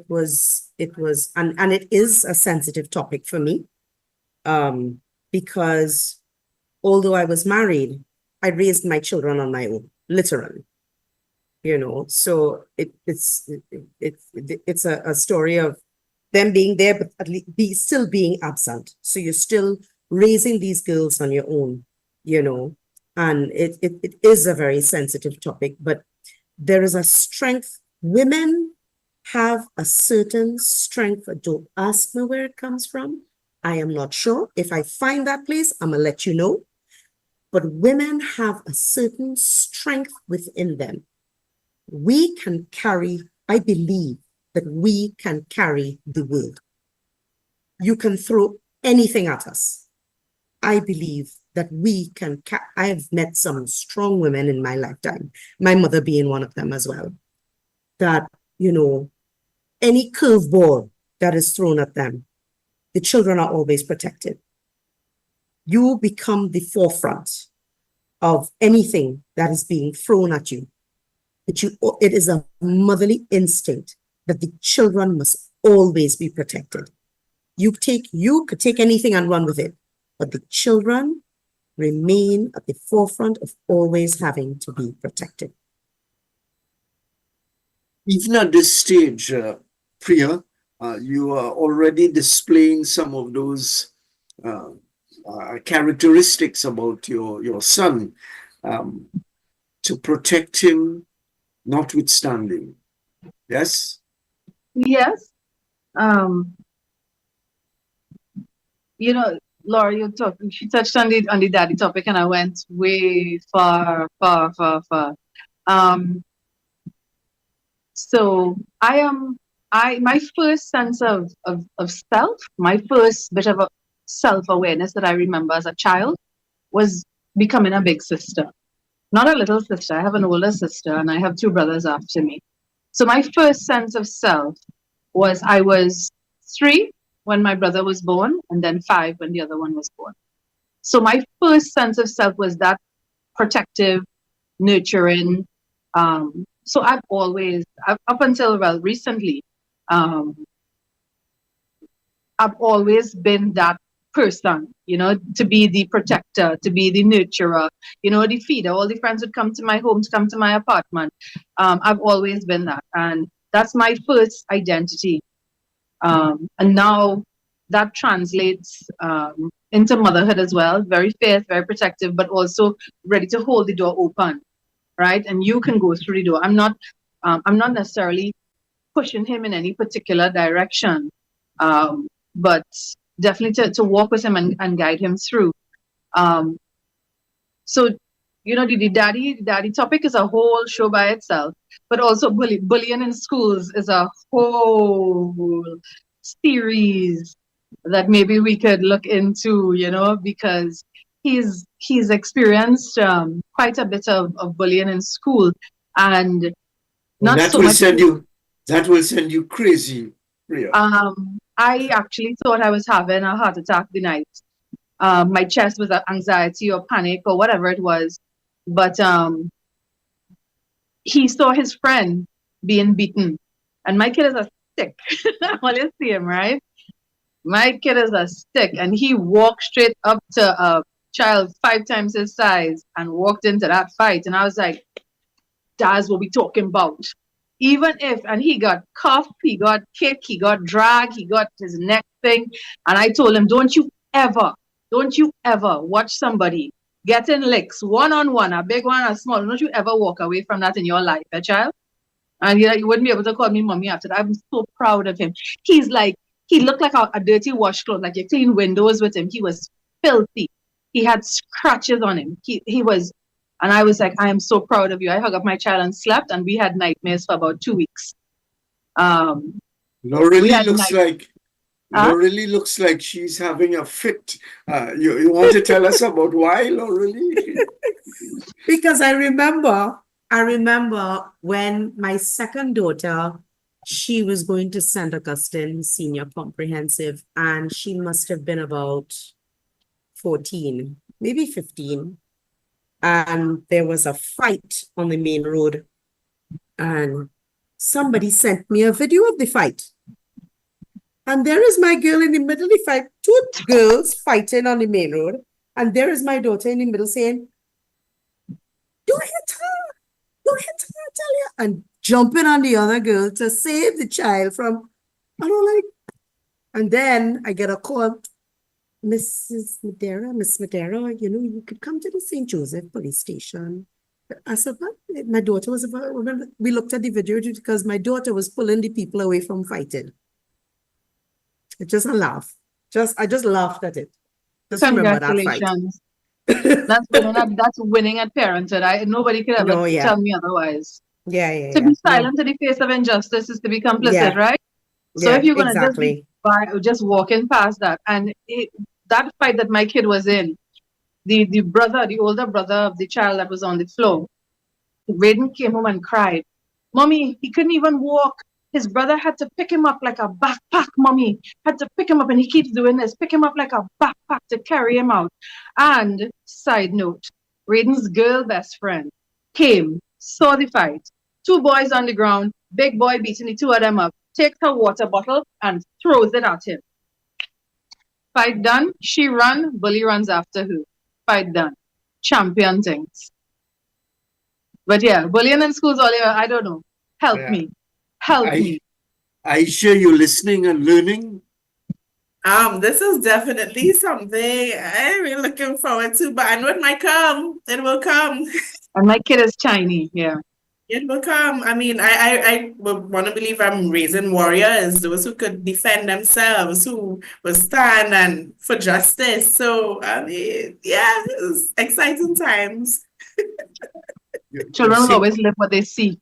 it is a sensitive topic for me, because although I was married, I raised my children on my own, literally. So it's a story of them being there, but at least still being absent. So you're still raising these girls on your own, and it is a very sensitive topic, but there is a strength. Women have a certain strength. Don't ask me where it comes from. I am not sure. If I find that place, I'm going to let you know. But women have a certain strength within them. We can carry, I believe that we can carry the world. You can throw anything at us. I believe that we can, I have met some strong women in my lifetime, my mother being one of them as well, that, any curveball that is thrown at them, the children are always protected. You become the forefront of anything that is being thrown at you. It is a motherly instinct that the children must always be protected. You could take anything and run with it, but the children remain at the forefront of always having to be protected. Even at this stage, Priya, you are already displaying some of those characteristics about your son, to protect him notwithstanding. Yes? Yes. Laura, she touched on the daddy topic, and I went way far. So my first sense of self, my first bit of a self-awareness that I remember as a child was becoming a big sister. Not a little sister. I have an older sister and I have two brothers after me. So my first sense of self was I was 3 when my brother was born, and then 5 when the other one was born. So my first sense of self was that protective, nurturing. So I've always, up until recently, I've always been that person, to be the protector, to be the nurturer, the feeder. All the friends would come to my home, to come to my apartment. I've always been that. And that's my first identity. And now that translates into motherhood as well. Very fierce, very protective, but also ready to hold the door open, right? And you can go through the door. I'm not necessarily pushing him in any particular direction, but definitely to walk with him and guide him through. So, the daddy topic is a whole show by itself, but also bullying in schools is a whole series that maybe we could look into, because he's experienced quite a bit of bullying in school, and not that so will much. That will send you crazy, Priya. I actually thought I was having a heart attack the night. My chest was anxiety or panic or whatever it was. But he saw his friend being beaten. And my kid is a stick. Well, you see him, right? My kid is a stick. And he walked straight up to a child 5 times his size and walked into that fight. And I was like, that's what we talking about. Even if, and he got cuffed, he got kicked, he got dragged, he got his neck thing. And I told him, don't you ever watch somebody getting licks one-on-one, a big one, a small. Don't you ever walk away from that in your life, child? And you wouldn't be able to call me mommy after that. I'm so proud of him. He looked like a dirty washcloth, like you clean windows with him. He was filthy. He had scratches on him. He was. And I was like, I am so proud of you. I hugged up my child and slept, and we had nightmares for about 2 weeks. Lorelei looks like she's having a fit. You want to tell us about why, Lorelei? Because I remember when my second daughter, she was going to St. Augustine Senior Comprehensive, and she must have been about 14, maybe 15. And there was a fight on the main road, and somebody sent me a video of the fight. And there is my girl in the middle of the fight, two girls fighting on the main road. And there is my daughter in the middle saying, don't hit her, don't hit her, I tell you. And jumping on the other girl to save the child from, I don't like. And then I get a call, Miss Madera, you could come to the St. Joseph police station. I said, but my daughter was about, remember, we looked at the video because my daughter was pulling the people away from fighting. It's just a laugh. I just laughed at it. Just remember that fight. Congratulations. That's winning at parenthood. Nobody could ever tell me otherwise. To be silent in the face of injustice is to be complicit, right? So if you're gonna just walking past that, and that fight that my kid was in, the older brother of the child that was on the floor, Raiden came home and cried, "Mommy, he couldn't even walk. His brother had to pick him up like a backpack, Mommy. Had to pick him up, and he keeps doing this, pick him up like a backpack to carry him out." And side note, Raiden's girl best friend came, saw the fight. Two boys on the ground, big boy beating the two of them up, takes her water bottle and throws it at him. Fight done, she run, bully runs after her. Fight done. Champion things. But yeah, bullying in schools all year, I don't know. Help me. Help me. Aisha, you listening and learning? This is definitely something I'm really looking forward to, but I know it might come. It will come. And my kid is tiny, yeah. It will come. I mean, I would want to believe I'm raising warriors, those who could defend themselves, who will stand and for justice. So, I mean, yeah, it's exciting times. Children will always live what they see.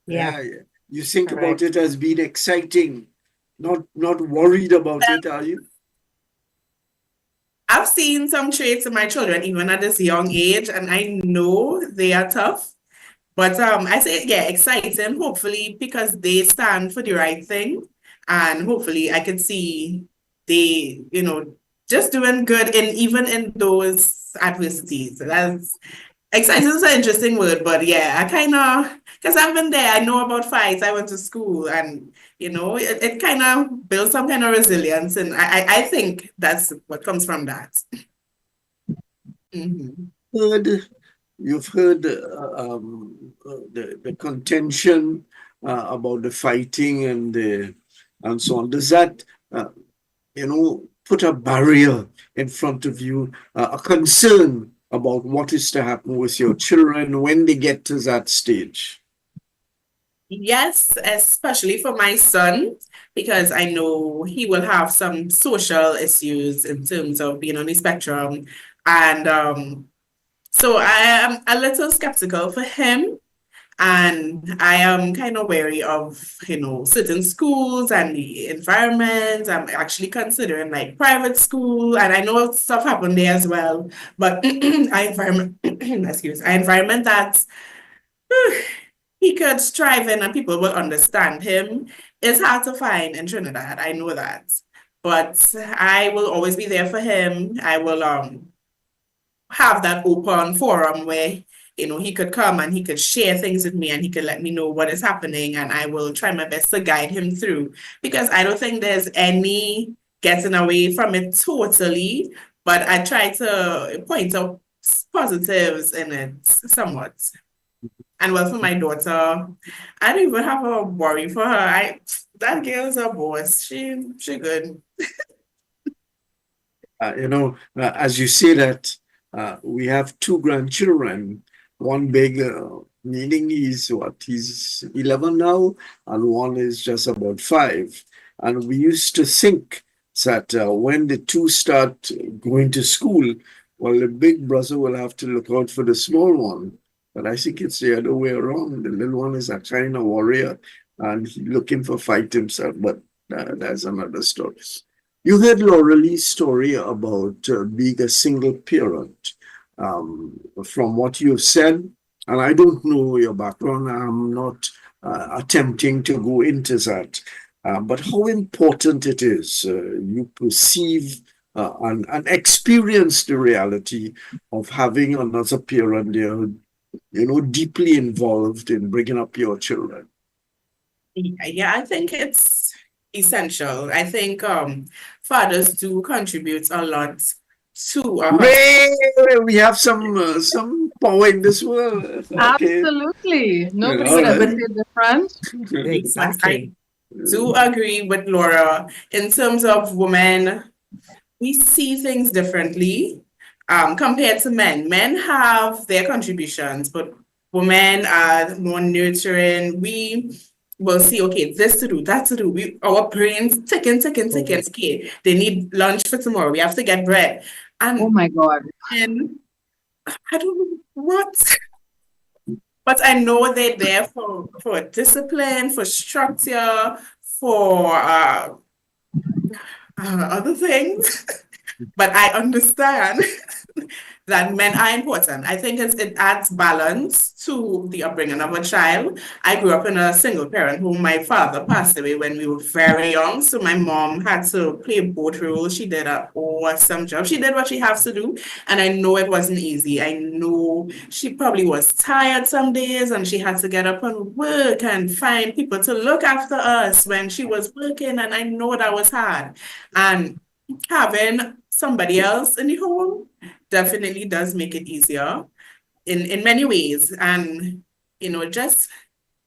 Yeah. You think about it as being exciting, not worried about it, are you? I've seen some traits in my children, even at this young age, and I know they are tough. But I say, exciting, hopefully, because they stand for the right thing. And hopefully I can see they, just doing good even in those adversities. That's exciting is an interesting word, but yeah, I kind of, because I've been there, I know about fights, I went to school, and, it kind of builds some kind of resilience. And I think that's what comes from that. Mm-hmm. You've heard the contention about the fighting and so on. Does that, put a barrier in front of you, a concern about what is to happen with your children when they get to that stage? Yes, especially for my son, because I know he will have some social issues in terms of being on the spectrum. And so I am a little skeptical for him, and I am kind of wary of, certain schools and the environment. I'm actually considering like private school, and I know stuff happened there as well, but environment that he could strive in and people will understand him is hard to find in Trinidad. I know that, but I will always be there for him. I will have that open forum where he could come and he could share things with me and he could let me know what is happening, and I will try my best to guide him through, because I don't think there's any getting away from it totally, but I try to point out positives in it somewhat. And well, for my daughter, I don't even have a worry for her. That girl's a boss. She good. As you say that, we have two grandchildren, one big, meaning he's 11 now, and one is just about 5. And we used to think that when the two start going to school, well, the big brother will have to look out for the small one. But I think it's the other way around. The little one is a kind of warrior and he's looking for fight himself, but that's another story. You heard Laurelie's story about being a single parent. From what you've said, and I don't know your background, I'm not attempting to go into that, but how important it is you perceive and experience the reality of having another parent there, deeply involved in bringing up your children. Yeah, I think it's essential. I think fathers do contribute a lot to a household. We have some power in this world. Okay. Absolutely. Nobody All would ever right. say different. But I Exactly. do agree with Laura in terms of women. We see things differently compared to men. Men have their contributions, but women are more nurturing. We will see, okay, this to do, that to do. Our brains ticking, ticking, ticking. Okay, they need lunch for tomorrow. We have to get bread. Oh And my God. I don't know what, but I know they're there for discipline, for structure, for other things. But I understand that men are important. I think it adds balance to the upbringing of a child. I grew up in a single parent home. My father passed away when we were very young, so my mom had to play both roles. She did an awesome job. She did what she has to do, and I know it wasn't easy. I know she probably was tired some days, and she had to get up and work and find people to look after us when she was working, and I know that was hard. And having somebody else in the home definitely does make it easier in many ways. And just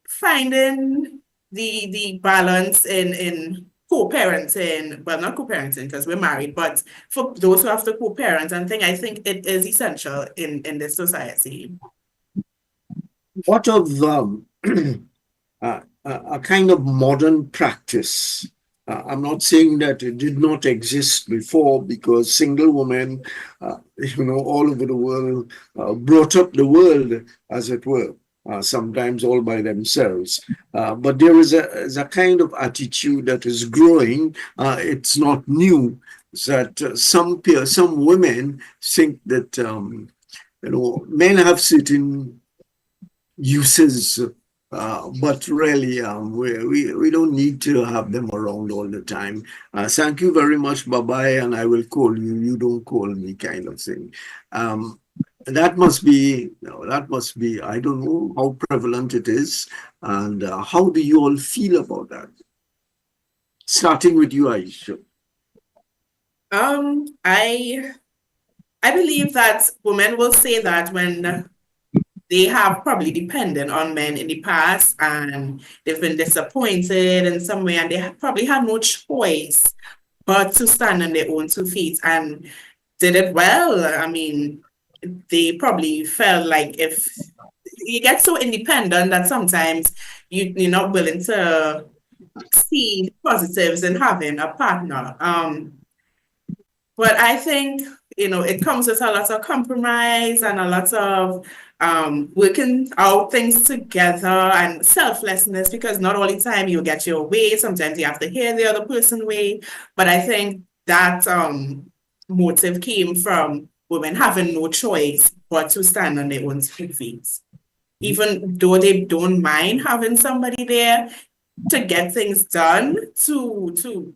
finding the balance in co-parenting, well, not co-parenting because we're married, but for those who have to co-parent and thing, I think it is essential in this society. What of a kind of modern practice? I'm not saying that it did not exist before, because single women, all over the world, brought up the world, as it were, sometimes all by themselves. But there is a kind of attitude that is growing. It's not new, that some women think that men have certain uses. But really, we don't need to have them around all the time. Thank you very much, bye-bye, and I will call you. You don't call me, kind of thing. That must be, I don't know how prevalent it is, and how do you all feel about that? Starting with you, Aisha. I believe that women will say that when they have probably depended on men in the past and they've been disappointed in some way, and they probably had no choice but to stand on their own 2 feet and did it well. I mean, they probably felt like if you get so independent that sometimes you're not willing to see positives in having a partner. But I think, it comes with a lot of compromise and a lot of working out things together and selflessness, because not all the time you get your way. Sometimes you have to hear the other person's way. But I think that motive came from women having no choice but to stand on their own 2 feet. Even though they don't mind having somebody there to get things done, to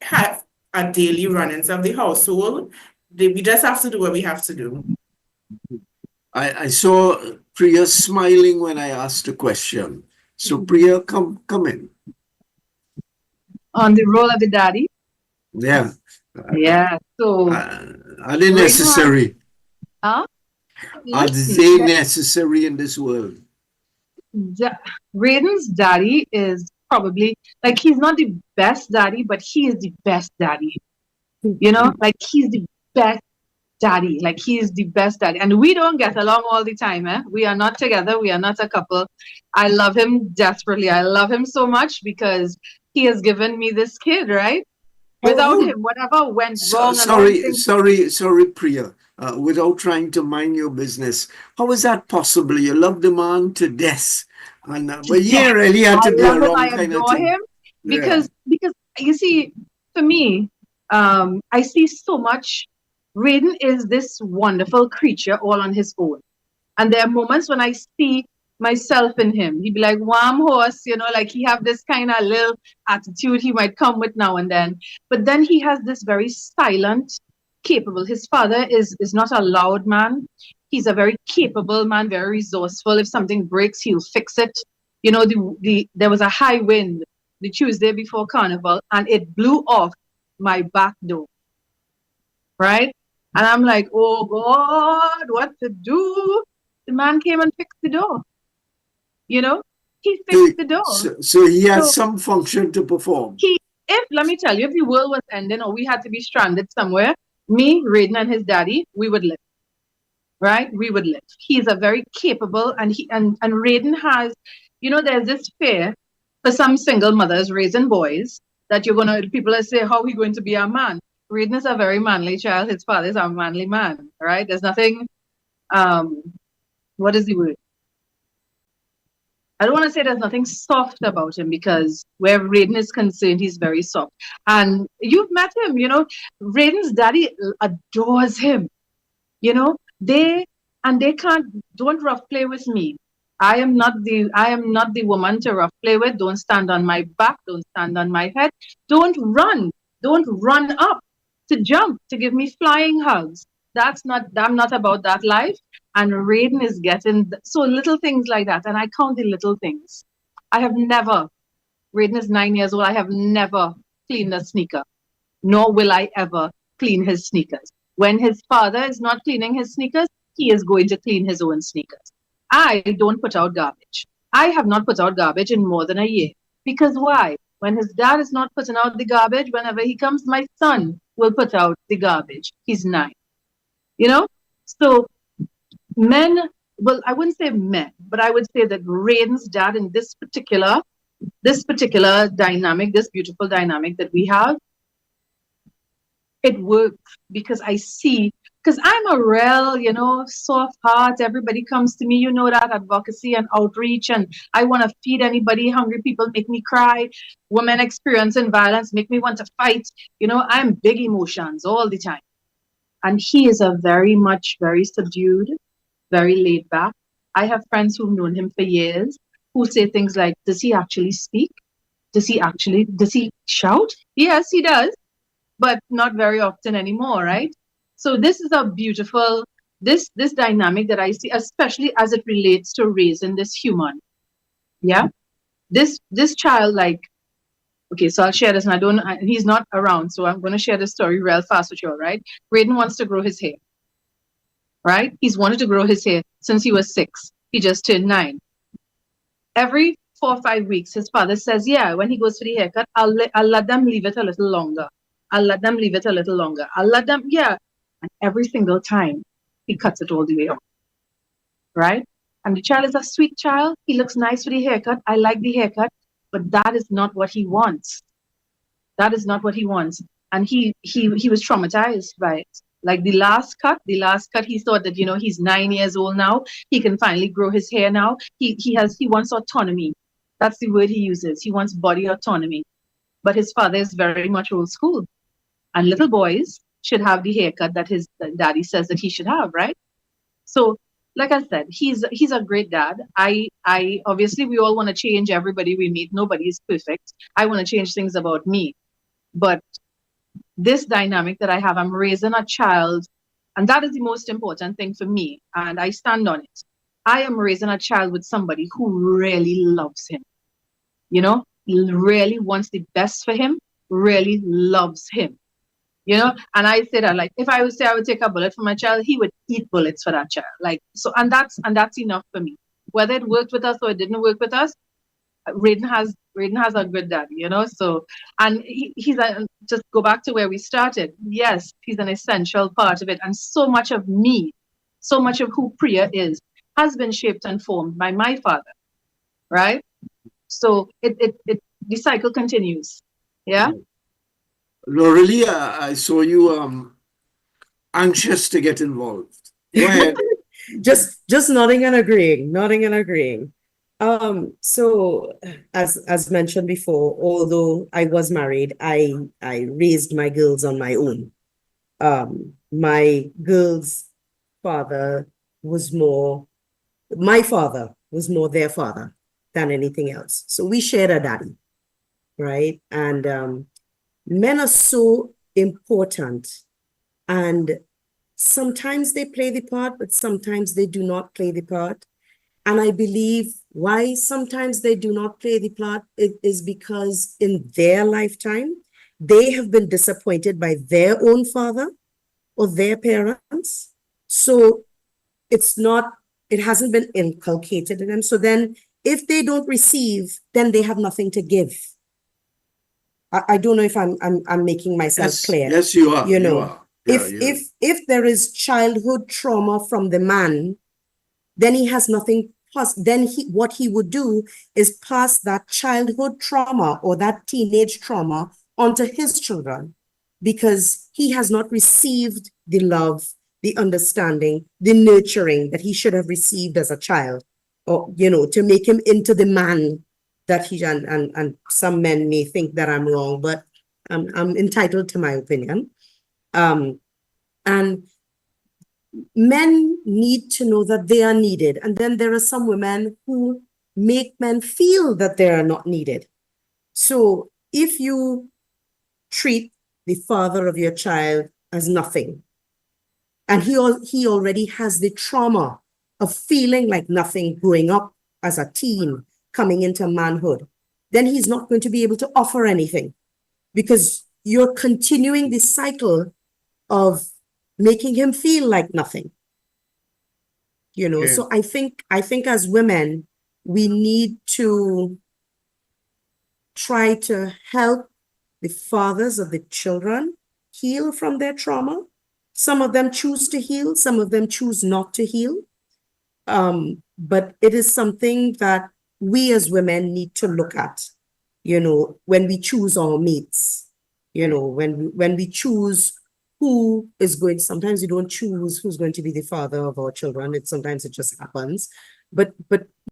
have a daily runnings of the household, we just have to do what we have to do. I saw Priya smiling when I asked the question. So Priya, come in. On the role of the daddy? Yeah. Yeah. So Are they necessary? Are they necessary in this world? Raiden's daddy is probably, like, he's not the best daddy, but he is the best daddy. Like, he's the best daddy. Like, he is the best daddy. And we don't get along all the time. We are not together. We are not a couple. I love him desperately. I love him so much because he has given me this kid, right? Without him, whatever went wrong. Sorry, Priya. Without trying to mind your business, how is that possible? You love the man to death, and but yeah, really had to be a wrong kind of thing. Him because you see, for me, I see so much. Raiden is this wonderful creature all on his own, and there are moments when I see myself in him. He'd be like, warm horse, like he have this kind of little attitude he might come with now and then. But then he has this very silent, capable. His father is not a loud man. He's a very capable man, very resourceful. If something breaks, he'll fix it. You know, there was a high wind the Tuesday before Carnival, and it blew off my back door, right? And I'm like, oh God, what to do? The man came and fixed the door. You know, he fixed the door. So he had So some function to perform. let me tell you, if the world was ending or we had to be stranded somewhere, me, Raiden, and his daddy, we would live. Right? We would live. He's a very capable, and Raiden has, you know, there's this fear for some single mothers raising boys that people are say, how he going to be a man? Raiden is a very manly child. His father is a manly man, right? There's nothing, what is the word? I don't want to say there's nothing soft about him, because where Raiden is concerned, he's very soft. And you've met him, you know, Raiden's daddy adores him, you know, don't rough play with me. I am not the woman to rough play with. Don't stand on my back. Don't stand on my head. Don't run up to jump, to give me flying hugs. I'm not about that life. And Raiden is getting, so little things like that. And I count the little things. Raiden is 9 years old. I have never cleaned a sneaker, nor will I ever clean his sneakers. When his father is not cleaning his sneakers, he is going to clean his own sneakers. I don't put out garbage. I have not put out garbage in more than a year. Because why? When his dad is not putting out the garbage, whenever he comes, my son will put out the garbage. He's 9. You know? So men, well, I wouldn't say men, but I would say that Raiden's dad in this particular dynamic, this beautiful dynamic that we have, it works because I see, because I'm a real, you know, soft heart. Everybody comes to me, you know, that advocacy and outreach, and I want to feed anybody. Hungry people make me cry. Women experiencing violence make me want to fight. You know, I'm big emotions all the time. And he is very subdued, very laid back. I have friends who've known him for years who say things like, does he actually speak? Does he shout? Yes, he does, but not very often anymore, right? So this is a beautiful, this dynamic that I see, especially as it relates to raising this human. Yeah? This child, like, okay, so I'll share this, and he's not around, so I'm going to share this story real fast with you, all right? Raiden wants to grow his hair, right? He's wanted to grow his hair since he was 6. He just turned 9. Every 4 or 5 weeks, his father says, yeah, when he goes for the haircut, I'll let them leave it a little longer. I'll let them, yeah. And every single time, he cuts it all the way off, right? And the child is a sweet child. He looks nice for the haircut. I like the haircut, but that is not what he wants. That is not what he wants. And he was traumatized by it. Like the last cut, he thought that, you know, he's 9 years old now. He can finally grow his hair now. He wants autonomy. That's the word he uses. He wants body autonomy. But his father is very much old school. And little boys should have the haircut that his daddy says that he should have, right? So, like I said, he's a great dad. I obviously, we all want to change everybody we meet. Nobody is perfect. I want to change things about me. But this dynamic that I have, I'm raising a child, and that is the most important thing for me, and I stand on it. I am raising a child with somebody who really loves him, you know, really wants the best for him, really loves him, you know. And I say that, like, if I would say I would take a bullet for my child, he would eat bullets for that child, like, so. And that's enough for me. Whether it worked with us or it didn't work with us, Raiden has a good daddy, you know. So, and he's just go back to where we started. Yes, he's an essential part of it, and so much of me, so much of who Priya is, has been shaped and formed by my father, right? So the cycle continues. Yeah. Lorelia, I saw you anxious to get involved. Go ahead. just nodding and agreeing. So as mentioned before, although I was married, I raised my girls on my own. My girls' father was more, my father was more their father than anything else. So we shared a daddy, right? And men are so important, and sometimes they play the part, but sometimes they do not play the part. And I believe why sometimes they do not play the part is because in their lifetime, they have been disappointed by their own father or their parents. So it hasn't been inculcated in them. So then if they don't receive, then they have nothing to give. I don't know if I'm making myself clear. Yes, you are. You know, you are. Yeah, if there is childhood trauma from the man, then he has nothing. Plus, then what he would do is pass that childhood trauma or that teenage trauma onto his children, because he has not received the love, the understanding, the nurturing that he should have received as a child, or to make him into the man that he and some men may think that I'm wrong, but I'm entitled to my opinion. And men need to know that they are needed. And then there are some women who make men feel that they are not needed. So if you treat the father of your child as nothing, and he already has the trauma of feeling like nothing growing up as a teen, coming into manhood, then he's not going to be able to offer anything, because you're continuing the cycle of making him feel like nothing. So I think as women, we need to try to help the fathers of the children heal from their trauma. Some of them choose to heal, some of them choose not to heal. But it is something that we as women need to look at, when we choose our mates, when we choose who is going. Sometimes we don't choose who's going to be the father of our children. Sometimes it just happens. But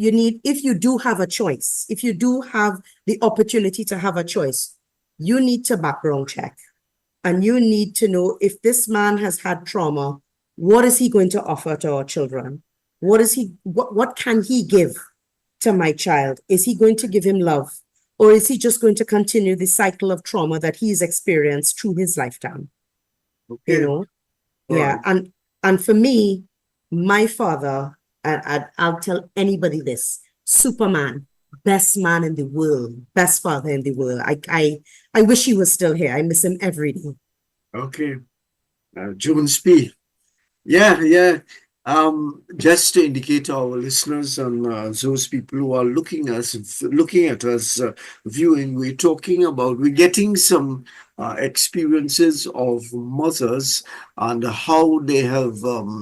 if you do have a choice, if you do have the opportunity to have a choice, you need to background check. And you need to know, if this man has had trauma, what is he going to offer to our children? What can he give to my child? Is he going to give him love? Or is he just going to continue the cycle of trauma that he's experienced through his lifetime? Okay. Yeah. And for me, my father, and I'll tell anybody this, Superman, best man in the world, best father in the world. I wish he was still here. I miss him every day. Okay. Jones P. Yeah. Just to indicate to our listeners and those people who are looking at us, viewing, we're getting some experiences of mothers and how they have, how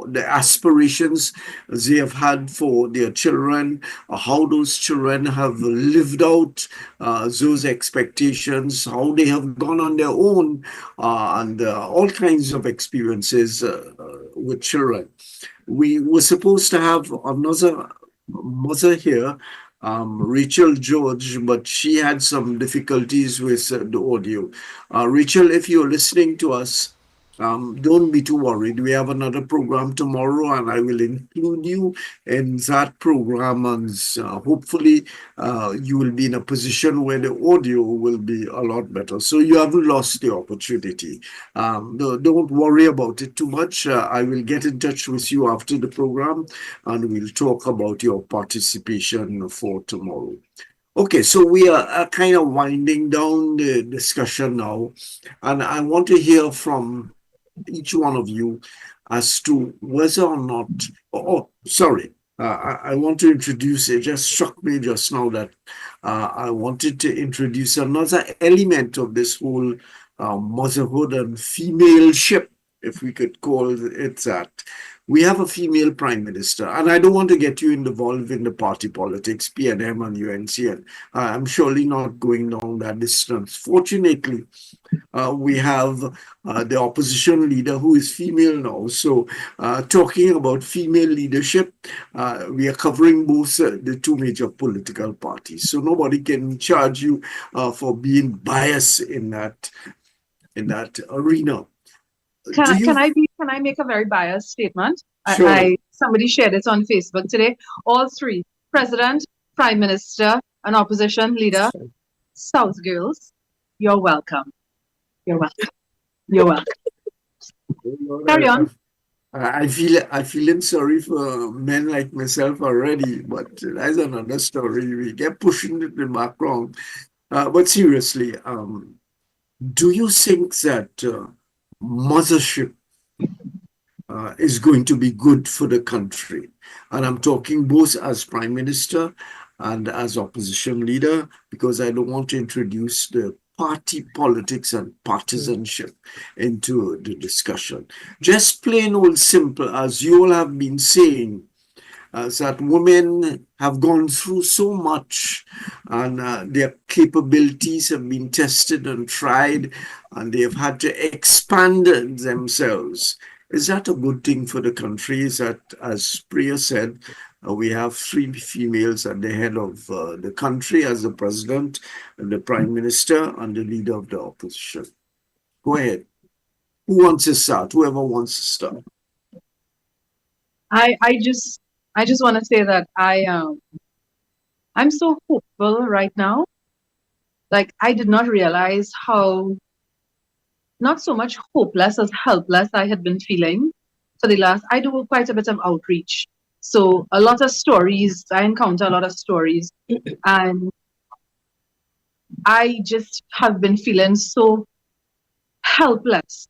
the aspirations they have had for their children, how those children have lived out those expectations, how they have gone on their own, and all kinds of experiences with children. We were supposed to have another mother here, Rachel George, but she had some difficulties with the audio. Rachel, if you're listening to us, don't be too worried. We have another program tomorrow, and I will include you in that program. And hopefully, you will be in a position where the audio will be a lot better. So you haven't lost the opportunity. Don't worry about it too much. I will get in touch with you after the program, and we'll talk about your participation for tomorrow. Okay, so we are kind of winding down the discussion now, and I want to hear from each one of you as to whether or not, I want to introduce, it just struck me just now that I wanted to introduce another element of this whole motherhood and femaleship, if we could call it that. We have a female prime minister, and I don't want to get you involved in the party politics, PNM and UNCN. I'm surely not going down that distance. Fortunately, we have the opposition leader who is female now. So talking about female leadership, we are covering both the two major political parties. So nobody can charge you for being biased in that arena. Can I make a very biased statement? Sure. Somebody shared it on Facebook today. All three, president, prime minister, and opposition leader, South girls, you're welcome. You're welcome. You're welcome. Carry on. I feeling sorry for men like myself already, but that's another story. We get pushing in the background. But seriously, do you think that mothership is going to be good for the country? And I'm talking both as prime minister and as opposition leader, because I don't want to introduce the party politics and partisanship into the discussion. Just plain old simple, as you all have been saying, that women have gone through so much and their capabilities have been tested and tried and they have had to expand themselves. Is that a good thing for the country? Is that, as Priya said, we have 3 females at the head of the country as the president, and the prime minister, and the leader of the opposition? Go ahead. Who wants to start? Whoever wants to start. I just want to say that I'm so hopeful right now. Like, I did not realize how not so much hopeless as helpless I had been feeling for the last. I do quite a bit of outreach, so a lot of stories. I encounter a lot of stories, and I just have been feeling so helpless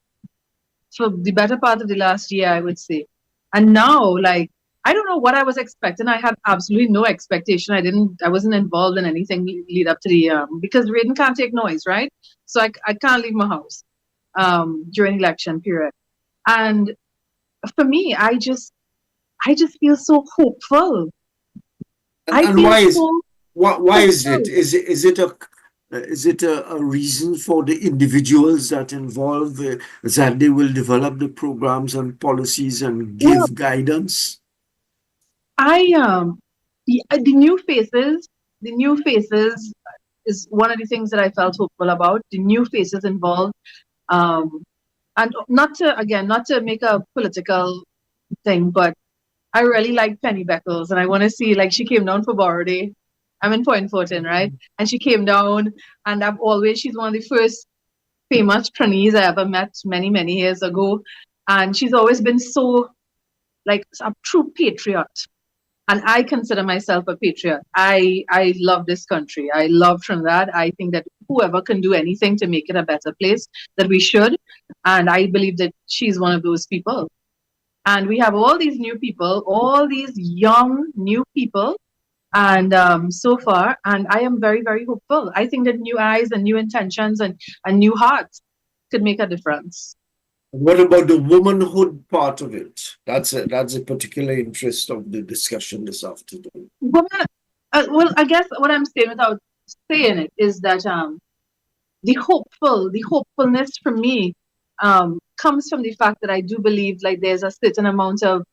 for the better part of the last year, I would say. And now, like, I don't know what I was expecting. I had absolutely no expectation. I wasn't involved in anything lead up to the, because Raiden can't take noise, right? So I can't leave my house during election period. And for me, I just feel so hopeful. And why is it? Is it a reason for the individuals that involve that they will develop the programs and policies and give guidance? The new faces is one of the things that I felt hopeful about. The new faces involved, and not to make a political thing, but I really like Penny Beckles, and I want to see, like, she came down for Borrow Day. I'm in Point Fortin, right? And she came down, and she's one of the first famous trainees I ever met many, many years ago. And she's always been so, like, a true patriot. And I consider myself a patriot. I love this country. I love Trinidad. I think that whoever can do anything to make it a better place, that we should. And I believe that she's one of those people. And we have all these new people, all these young new people, and so far, and I am very, very hopeful. I think that new eyes and new intentions and new hearts could make a difference. What about the womanhood part of it? That's a particular interest of the discussion this afternoon. Well, I guess what I'm saying without saying it is that the hopefulness for me comes from the fact that I do believe, like, there's a certain amount of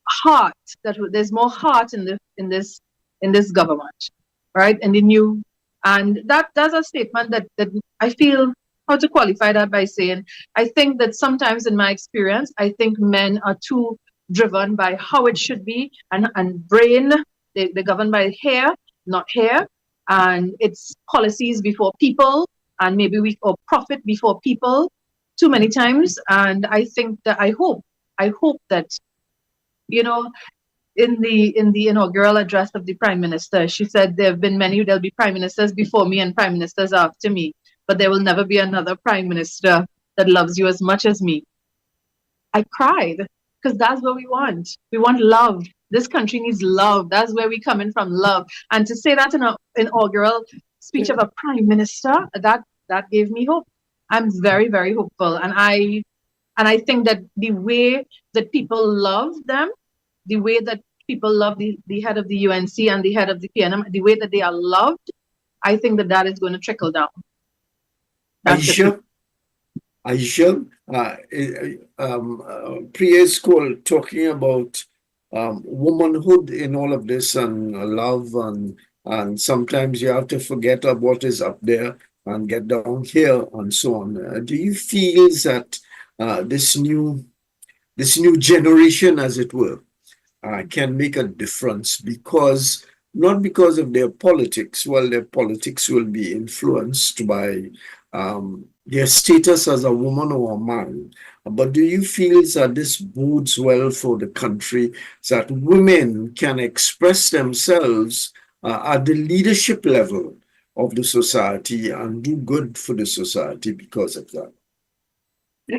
heart, that there's more heart in this government, right? And that's a statement that I feel how to qualify that by saying, I think that sometimes in my experience, I think men are too driven by how it should be and brain. They're governed by hair, not hair, and it's policies before people, and maybe or profit before people too many times. And I think that I hope that, in the inaugural address of the prime minister, she said there'll be prime ministers before me and prime ministers after me, but there will never be another prime minister that loves you as much as me. I cried, because that's what we want. We want love. This country needs love. That's where we come in from, love. And to say that in an inaugural speech of a prime minister, that gave me hope. I'm very, very hopeful. And I think that the way that people love them, the way that people love the head of the UNC and the head of the PNM, the way that they are loved, I think that is going to trickle down. Aisha, Priya's call talking about womanhood in all of this, and love, and sometimes you have to forget of what is up there and get down here and so on. Do you feel that this new generation, as it were, can make a difference, not because of their politics? Well, their politics will be influenced by their status as a woman or a man, But do you feel that this bodes well for the country, that women can express themselves at the leadership level of the society and do good for the society because of that?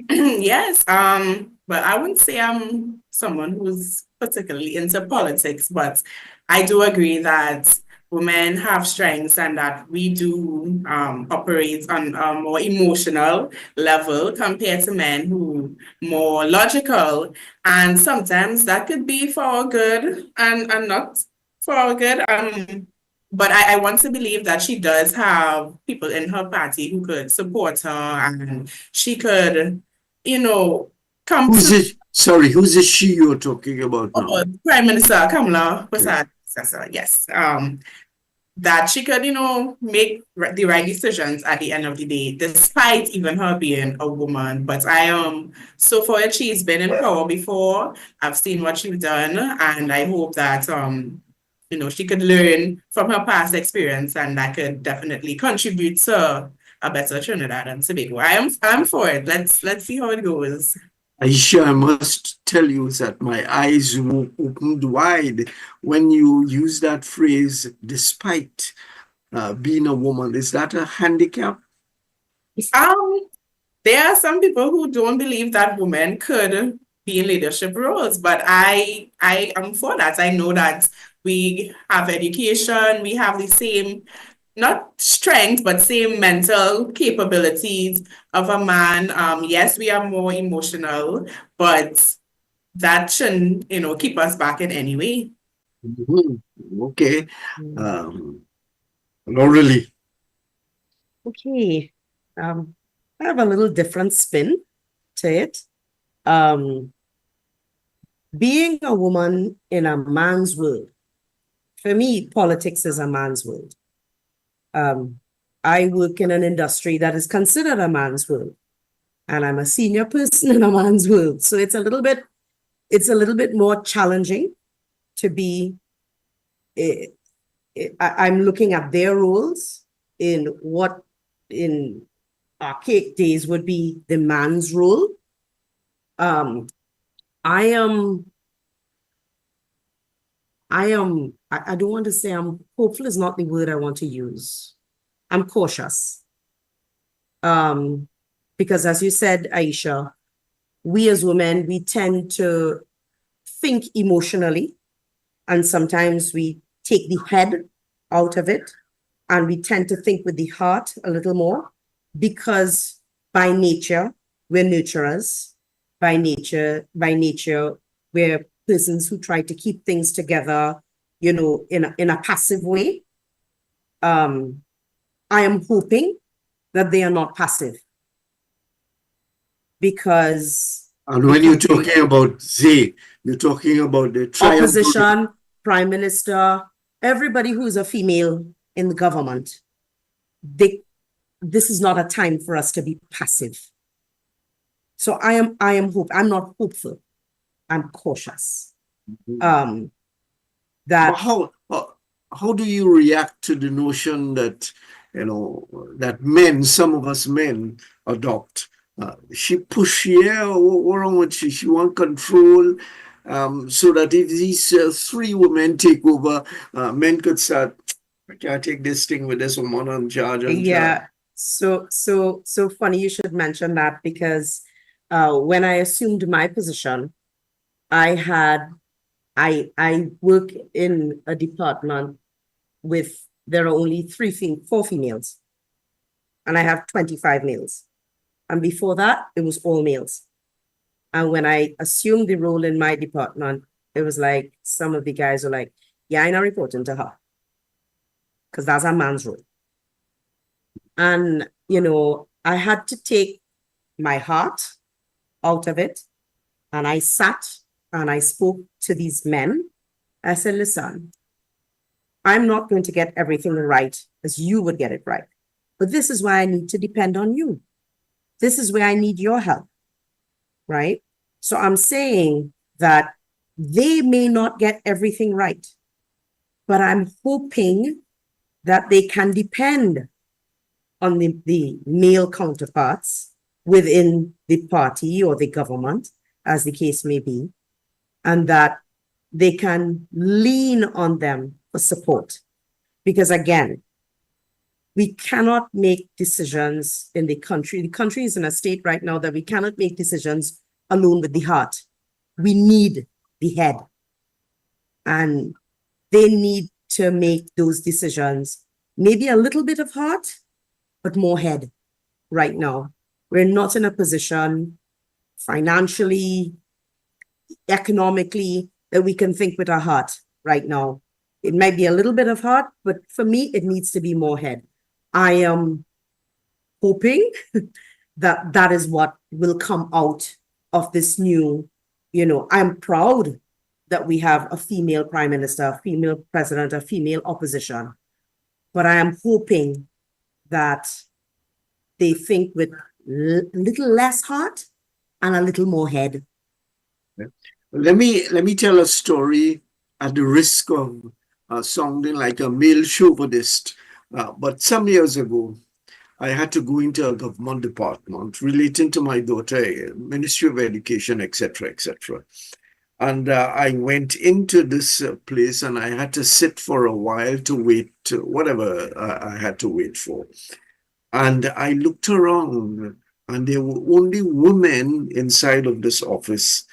Yes, but I wouldn't say I'm someone who's particularly into politics, but I do agree that women have strengths and that we do operate on a more emotional level compared to men who more logical. And sometimes that could be for our good and not for our good. But I want to believe that she does have people in her party who could support her and she could, come Who's to it? Sorry, who's the she you're talking about now? Prime Minister Kamala Okay. Prasad, yes. That she could, make the right decisions at the end of the day, despite even her being a woman. But I am so far she's been in power before. I've seen what she's done, and I hope that she could learn from her past experience, and that could definitely contribute to a better Trinidad and Tobago. I'm for it. Let's see how it goes. Aisha, I must tell you that my eyes opened wide when you use that phrase, despite being a woman. Is that a handicap? There are some people who don't believe that women could be in leadership roles, but I am for that. I know that we have education, we have the same, not strength, but same mental capabilities of a man. Yes, we are more emotional, but that shouldn't, keep us back in any way. Okay. Not really. Okay. I have a little different spin to it. Being a woman in a man's world, for me, politics is a man's world. I work in an industry that is considered a man's world, and I'm a senior person in a man's world. So it's a little bit more challenging to be. I'm looking at their roles in what in archaic days would be the man's role. I don't want to say I'm hopeful is not the word I want to use. I'm cautious. Because as you said, Aisha, we as women, we tend to think emotionally, and sometimes we take the head out of it, and we tend to think with the heart a little more, because by nature, we're nurturers. By nature, we're persons who try to keep things together, in a passive way. I am hoping that they are not passive. Because... And when you're talking about they, you're talking about the opposition, prime minister, everybody who's a female in the government. This is not a time for us to be passive. So I am I'm not hopeful. I'm cautious. That how do you react to the notion that that men, some of us men, adopt? She push here. What wrong with she? She want control, so that if these three women take over, men could start. I can't take this thing with this woman on charge. Yeah. So funny you should mention that, because when I assumed my position, I work in a department there are only 4 females, and I have 25 males. And before that, it was all males. And when I assumed the role in my department, it was like some of the guys were like, yeah, I'm not reporting to her, because that's a man's role. And, I had to take my heart out of it. And I sat and I spoke to these men. I said, listen, I'm not going to get everything right as you would get it right. But this is why I need to depend on you. This is where I need your help, right? So I'm saying that they may not get everything right, but I'm hoping that they can depend on the male counterparts within the party or the government, as the case may be, and that they can lean on them for support. Because again, we cannot make decisions in the country. The country is in a state right now that we cannot make decisions alone with the heart. We need the head. And they need to make those decisions, maybe a little bit of heart, but more head right now. We're not in a position financially, economically, that we can think with our heart right now. It might be a little bit of heart, but for me, it needs to be more head. I am hoping that that is what will come out of this new, I'm proud that we have a female prime minister, a female president, a female opposition. But I am hoping that they think with a little less heart and a little more head. Let me tell a story at the risk of sounding like a male chauvinist. But some years ago, I had to go into a government department relating to my daughter, Ministry of Education, etc., etc. And I went into this place and I had to sit for a while to wait, whatever I had to wait for. And I looked around and there were only women inside of this office.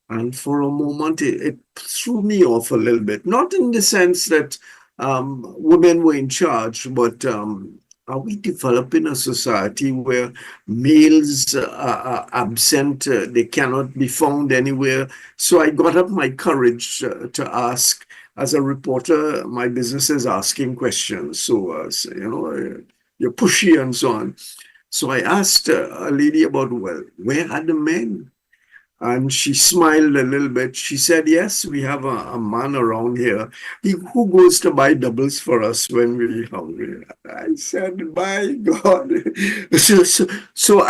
And for a moment, it threw me off a little bit. Not in the sense that women were in charge, but are we developing a society where males are absent, they cannot be found anywhere? So I got up my courage to ask. As a reporter, my business is asking questions. So, you're pushy and so on. So I asked a lady about, well, where are the men? And she smiled a little bit. She said, yes, we have a man around here who goes to buy doubles for us when we're hungry. I said, my God. So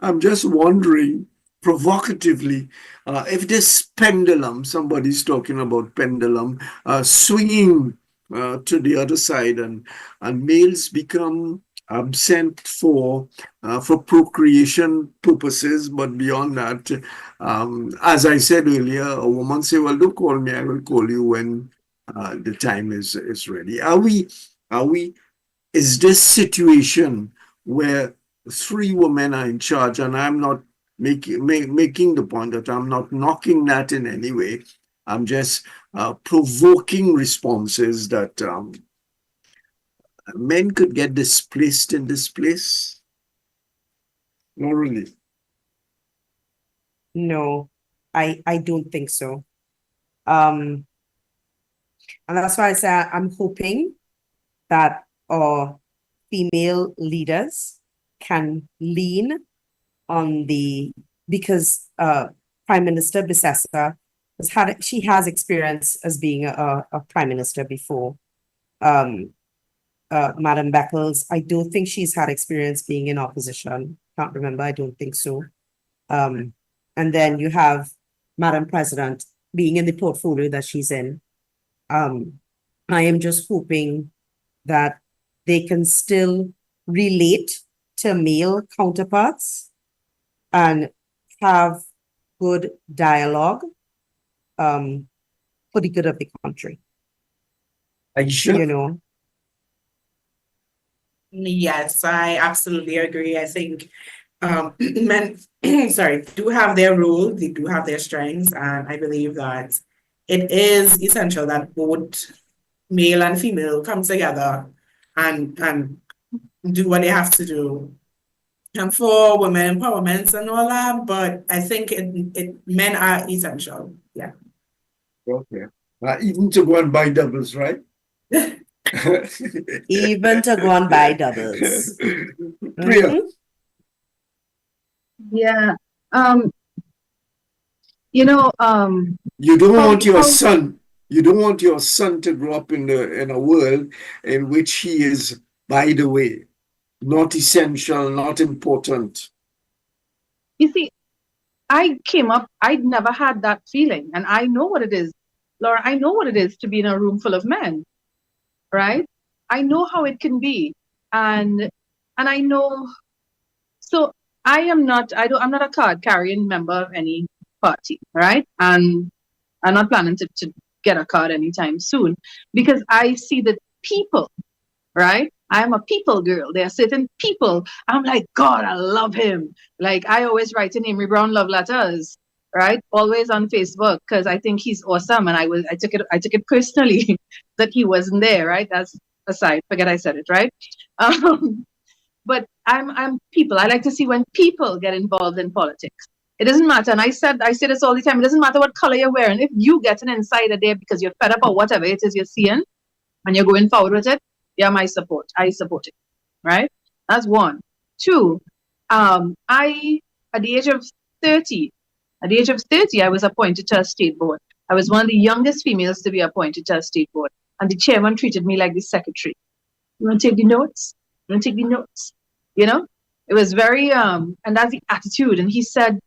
I'm just wondering, provocatively, if this pendulum, somebody's talking about pendulum, swinging to the other side and males become absent for procreation purposes, but beyond that, as I said earlier, a woman say, well, don't call me, I will call you when the time is ready. Is this situation where three women are in charge, and I'm not making the point that I'm not knocking that in any way, I'm just provoking responses that men could get displaced in this place? Not really. No, I don't think so. And that's why I say I'm hoping that our female leaders can lean on because Prime Minister Bissessa she has experience as being a prime minister before. Madam Beckles, I don't think she's had experience being in opposition. Can't remember, I don't think so. And then you have Madam President being in the portfolio that she's in. I am just hoping that they can still relate to male counterparts and have good dialogue for the good of the country. Are you sure? Yes, I absolutely agree. I think men, do have their role, they do have their strengths, and I believe that it is essential that both male and female come together and do what they have to do. And for women empowerment and all that, but I think men are essential. Yeah. Okay. Even to go and buy doubles, right? Even to go and buy doubles. Priya. Yeah. You don't want your son. You don't want your son to grow up in a world in which he is, by the way, not essential, not important. You see, I came up, I'd never had that feeling. And I know what it is, Laura, I know what it is to be in a room full of men, right? I know how it can be. And I know, so I'm not a card carrying member of any party, right? And I'm not planning to get a card anytime soon because I see the people, right? I'm a people girl. There are certain people. I'm like, God, I love him. Like I always write in Amy Brown love letters, right? Always on Facebook because I think he's awesome, and I took it personally that he wasn't there, right? That's aside. Forget I said it, right? But I'm people. I like to see when people get involved in politics. It doesn't matter, and I say this all the time. It doesn't matter what color you're wearing. If you get an insider there because you're fed up or whatever it is you're seeing, and you're going forward with it, yeah, my support. I support it, right? That's one. Two, I at the age of 30, I was appointed to a state board. I was one of the youngest females to be appointed to a state board, and the chairman treated me like the secretary. You want to take the notes? You want to take the notes? You know, it was very and that's the attitude. And he said,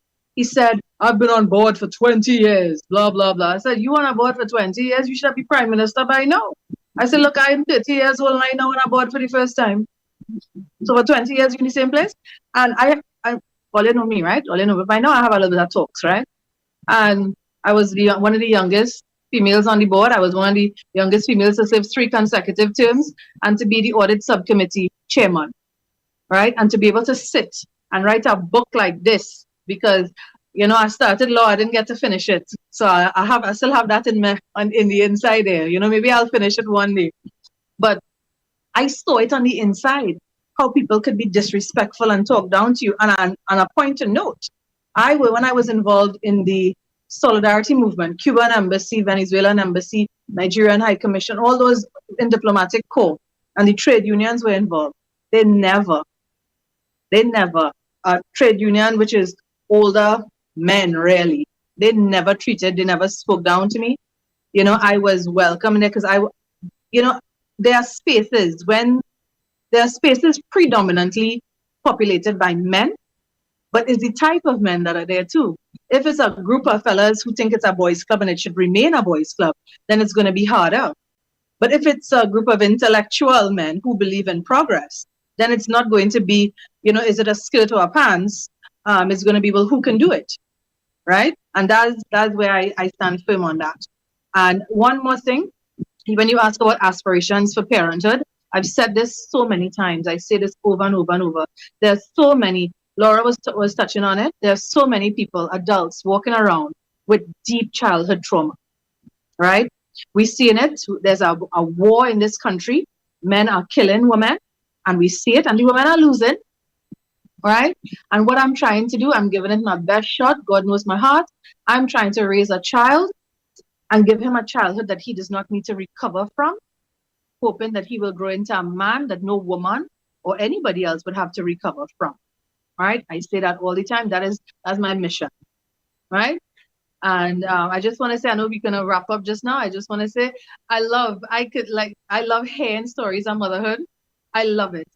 I've been on board for 20 years, blah blah blah. I said, you on board for 20 years? You should be prime minister by now. I said, look, I'm 30 years old and I know when I board for the first time. So for 20 years, you're in the same place. And I all you know me, right? All you know, but by now I have a little bit of talks, right? And I was one of the youngest females on the board. I was one of the youngest females to serve 3 consecutive terms and to be the audit subcommittee chairman, right? And to be able to sit and write a book like this, because I started law, I didn't get to finish it, so I still have that in the inside there. Maybe I'll finish it one day, but I saw it on the inside how people could be disrespectful and talk down to you. And a point to note, when I was involved in the solidarity movement, Cuban embassy, Venezuelan embassy, Nigerian High Commission, all those in diplomatic corps, and the trade unions were involved. They never, a trade union which is older men, really, they never spoke down to me. I was welcome there because there are spaces predominantly populated by men, but it's the type of men that are there too. If it's a group of fellas who think it's a boys' club and it should remain a boys' club, then it's going to be harder. But if it's a group of intellectual men who believe in progress, then it's not going to be, is it a skirt or a pants? It's going to be, well, who can do it, right? And that's where I stand firm on that. And one more thing, when you ask about aspirations for parenthood, I've said this so many times. I say this over and over and over. There's so many, Laura was touching on it, there's so many people, adults, walking around with deep childhood trauma, right? We see in it, there's a war in this country. Men are killing women, and we see it, and the women are losing, right? And what I'm trying to do, I'm giving it my best shot. God knows my heart. I'm trying to raise a child and give him a childhood that he does not need to recover from, hoping that he will grow into a man that no woman or anybody else would have to recover from, right? I say that all the time. That's my mission, right? And I just want to say, I know we're going to wrap up just now. I just want to say, I love hearing stories on motherhood. I love it.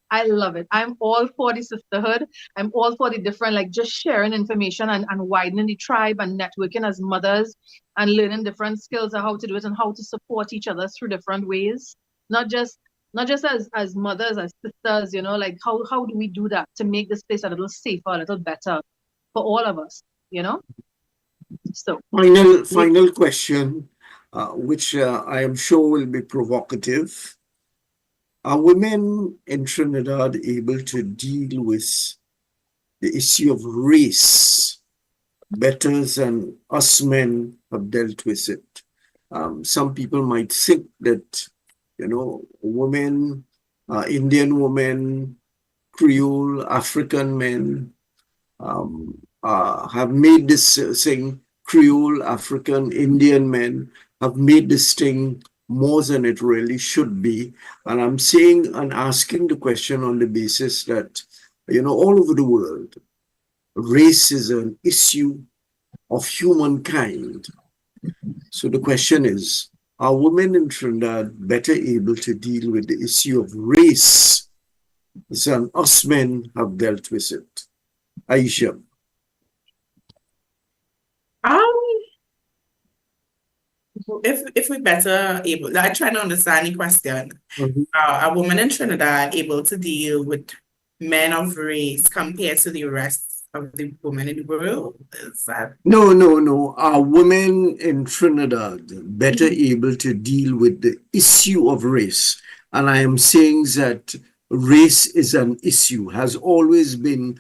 I'm all for the sisterhood. I'm all for the different, just sharing information and widening the tribe and networking as mothers and learning different skills of how to do it and how to support each other through different ways. Not just as mothers, as sisters, how do we do that to make this place a little safer, a little better for all of us, So final question, which I am sure will be provocative. Are women in Trinidad able to deal with the issue of race better than us men have dealt with it? Some people might think that, women, Indian women, Creole, African men have made this thing, Creole, African, Indian men have made this thing more than it really should be. And I'm saying and asking the question on the basis that, all over the world, race is an issue of humankind. So the question is, are women in Trinidad better able to deal with the issue of race than us men have dealt with it? Aisha. If we better able, I try to understand the question. Mm-hmm. Are women in Trinidad able to deal with men of race compared to the rest of the women in the world? Is that No. Are women in Trinidad better able to deal with the issue of race? And I am saying that race is an issue, has always been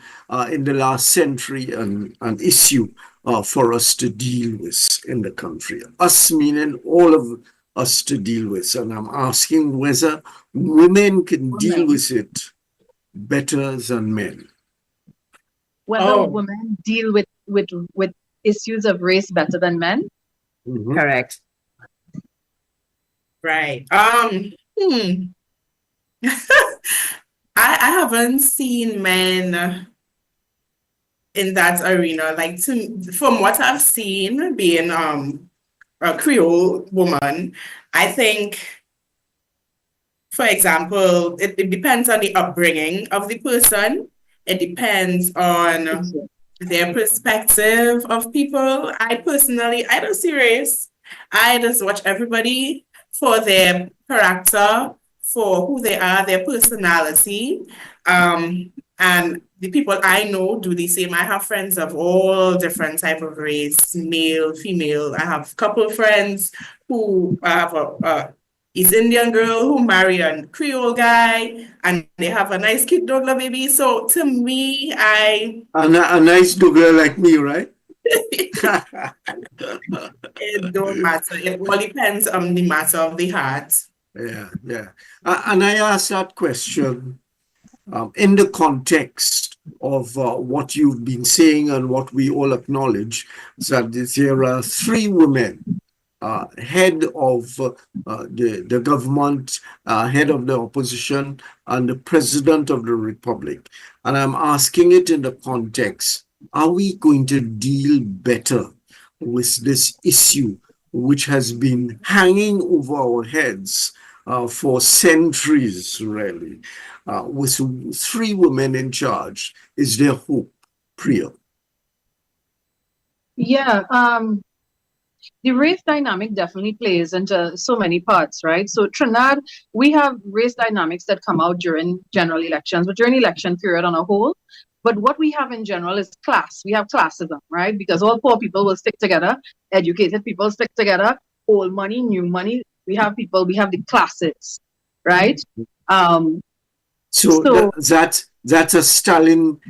in the last century an issue for us to deal with in the country. Us meaning all of us to deal with. And I'm asking whether women can deal with it better than men. Whether women deal with issues of race better than men? Correct. right? I haven't seen men in that arena. Like from what I've seen, being a Creole woman, I think, for example, it depends on the upbringing of the person. It depends on their perspective of people. I don't see race. I just watch everybody for their character, for who they are, their personality. And the people I know do the same. I have friends of all different type of race, male, female. I have a couple of friends who have a East Indian girl who married a Creole guy, and they have a nice kid, Douglas baby. So to me, a nice Douglas like me, right? It don't matter. It all depends on the matter of the heart. Yeah. And I asked that question in the context of what you've been saying and what we all acknowledge, that there are three women, head of the government, head of the opposition, and the president of the republic. And I'm asking it in the context, are we going to deal better with this issue, which has been hanging over our heads for centuries, really? With three women in charge, is there hope, Priya? Yeah, the race dynamic definitely plays into so many parts, right? So Trinidad, we have race dynamics that come out during general elections, but during election period on a whole. But what we have in general is class. We have classism, right? Because all poor people will stick together, educated people stick together, old money, new money. We have the classes, right? So that's a Stalin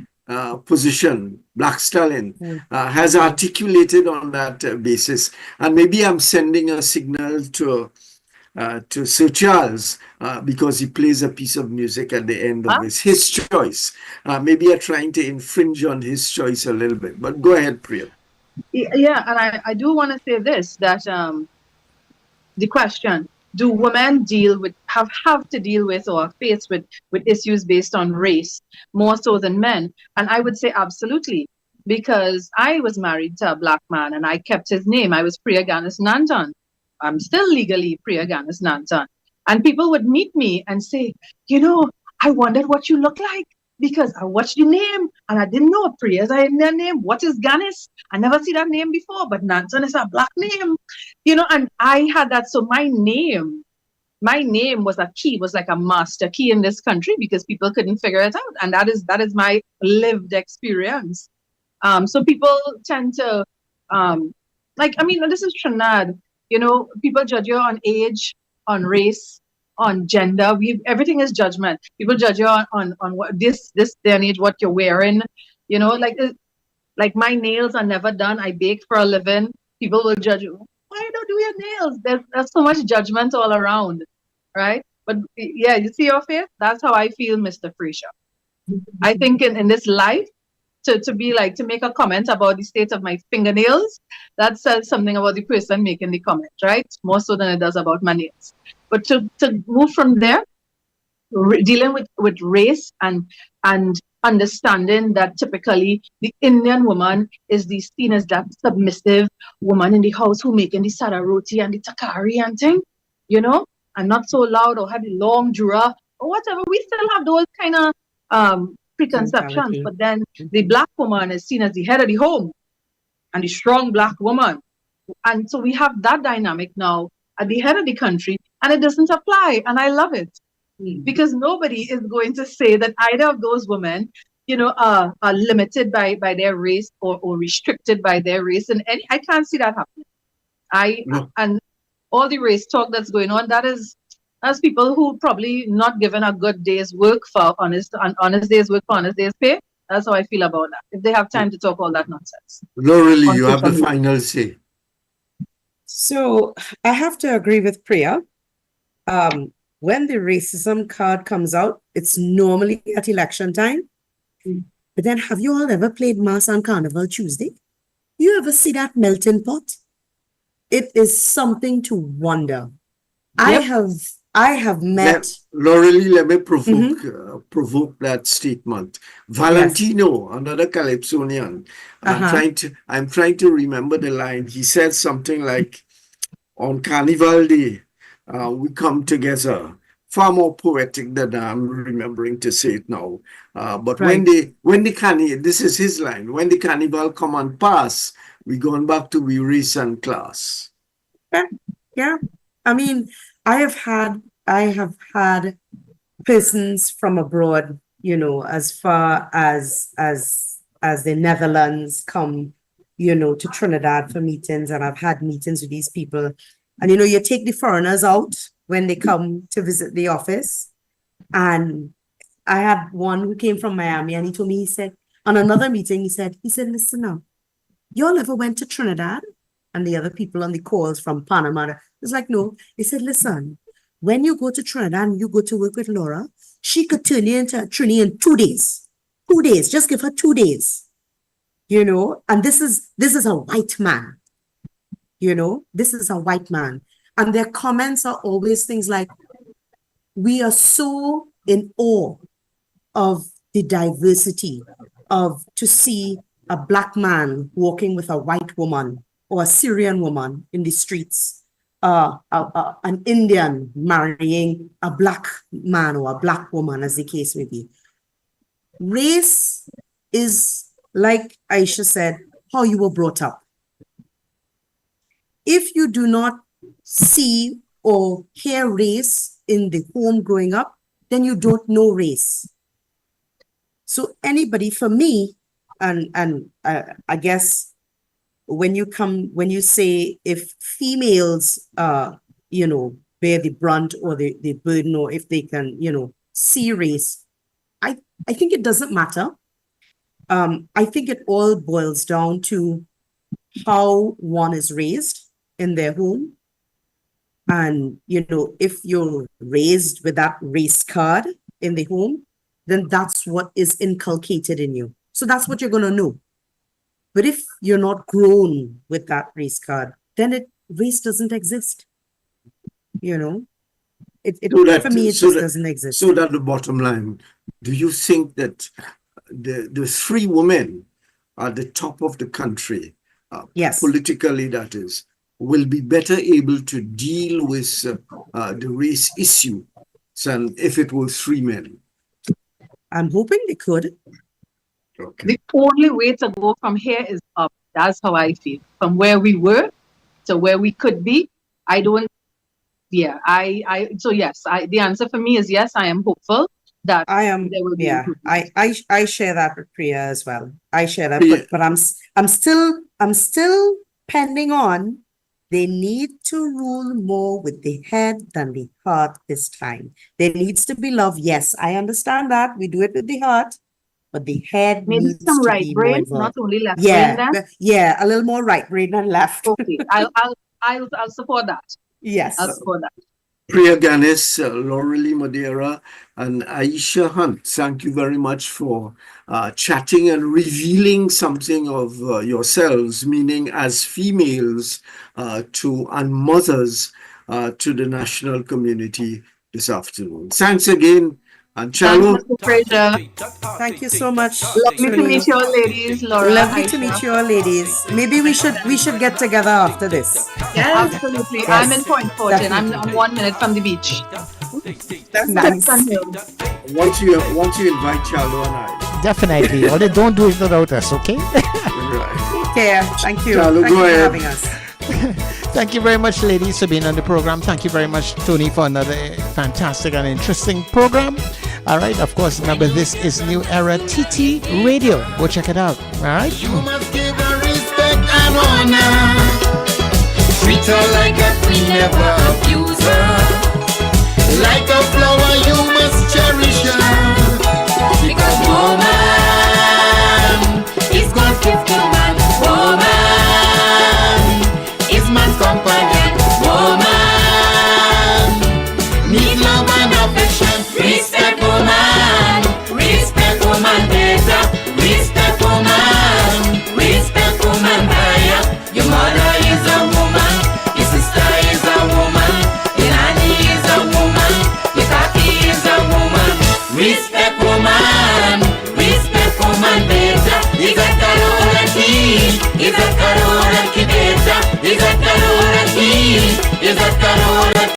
position. Black Stalin has articulated on that basis. And maybe I'm sending a signal to Sir Charles because he plays a piece of music at the end of his choice. Maybe you're trying to infringe on his choice a little bit. But go ahead, Priya. Yeah, and I do want to say this, that the question, do women have to deal with or face with issues based on race more so than men? And I would say absolutely, because I was married to a black man and I kept his name. I was Priya Ganis Nanton. I'm still legally Priya Ganis Nanton. And people would meet me and say, I wondered what you look like because I watched your name and I didn't know Priya's an Indian name. What is Ganis? I never see that name before, but Nanton is a black name, and I had that. So my name was a key, was like a master key in this country because people couldn't figure it out. And that is my lived experience. So people tend to, this is Trinidad, people judge you on age, on race, on gender. Everything is judgment. People judge you on what this day and age, what you're wearing, like my nails are never done. I bake for a living. People will judge you. Why don't do your nails? There's so much judgment all around, right? But yeah, you see your face? That's how I feel, Mr. Fraser. I think in this life, to make a comment about the state of my fingernails, that says something about the person making the comment, right? More so than it does about my nails. But to move from there, dealing with race and understanding that typically the Indian woman is seen as that submissive woman in the house who making the sada roti and the takari and thing, and not so loud or have the long jura or whatever. We still have those kind of preconceptions, but then the black woman is seen as the head of the home and the strong black woman. And so we have that dynamic now at the head of the country, and it doesn't apply. And I love it because nobody is going to say that either of those women are limited by their race or restricted by their race. And I can't see that happening. And all the race talk that's going on, that's people who probably not given a good day's work for honest day's work for honest day's pay. That's how I feel about that. If they have time to talk all that nonsense. Lorelei, you have the final say. So I have to agree with Priya. When the racism card comes out, it's normally at election time. But then have you all ever played Mass on Carnival Tuesday? You ever see that melting pot? It is something to wonder. Yep. I have met... Lorelei, let me provoke that statement. Valentino, another Calypsonian. I'm trying to remember the line. He said something like, on Carnival Day, we come together. Far more poetic than I'm remembering to say it now. But when the carnival, this is his line, when the carnival come and pass, we going back to we race and class. Yeah. I mean, I have had persons from abroad, as far as the Netherlands come, to Trinidad for meetings, and I've had meetings with these people. And you take the foreigners out when they come to visit the office. And I had one who came from Miami, and he told me, he said, on another meeting, he said, listen now, y'all ever went to Trinidad? And the other people on the calls from Panama, it's like, no. He said, listen, when you go to Trinidad and you go to work with Laura, she could turn you into a Trini in 2 days. 2 days, just give her 2 days. And this is a white man. This is a white man. And their comments are always things like, we are so in awe of the diversity to see a black man walking with a white woman or a Syrian woman in the streets, an Indian marrying a black man or a black woman, as the case may be. Race is, like Aisha said, how you were brought up. If you do not see or hear race in the home growing up, then you don't know race. So anybody, for me, and I guess when you say if females, bear the brunt or the burden, or if they can, see race, I think it doesn't matter. I think it all boils down to how one is raised in their home. And, if you're raised with that race card in the home, then that's what is inculcated in you. So that's what you're going to know. But if you're not grown with that race card, then race doesn't exist. For me, it just doesn't exist. So that the bottom line, do you think that the three women at the top of the country, yes, politically that is, will be better able to deal with the race issue than if it was three men? I'm hoping they could. Okay. The only way to go from here is up. That's how I feel. From where we were to where we could be, the answer for me is yes, I am hopeful that I am. There will be I share that with Priya as well. I share that, but I'm still pending on. They need to rule more with the head than the heart this time. There needs to be love. Yes, I understand that. We do it with the heart, but the head maybe needs some to right be brain, more not only left brain. Then. Yeah, a little more right brain than left. Okay, I'll support that. Yes, I'll support that. Priya Ganesh, Lorelei Madeira, and Aisha Hunt, thank you very much for chatting and revealing something of yourselves, meaning as females and mothers to the national community this afternoon. Thanks again. And Chalo. Thanks, Mr. Fraser. thank you so much. Lovely to meet you all, ladies. Laura, Lovely Aisha. to meet you all, ladies. Maybe we should get together after this. Yes, absolutely. Yes, I'm in Point Fortin. I'm 1 minute from the beach. That's nice. Once you invite Chalo and I. Definitely. All they don't do is without us, okay? Right. Take care. Thank you. Chalo, Thank you go for ahead. having us. Thank you very much, ladies, for being on the program. Thank you very much, Tony, for another fantastic and interesting program. All right, of course, remember this is New Era TT Radio. Go check it out. All right. You must give her respect and honor. Treat her like a queen, never abuse her. Like a flower, you must cherish her. Because woman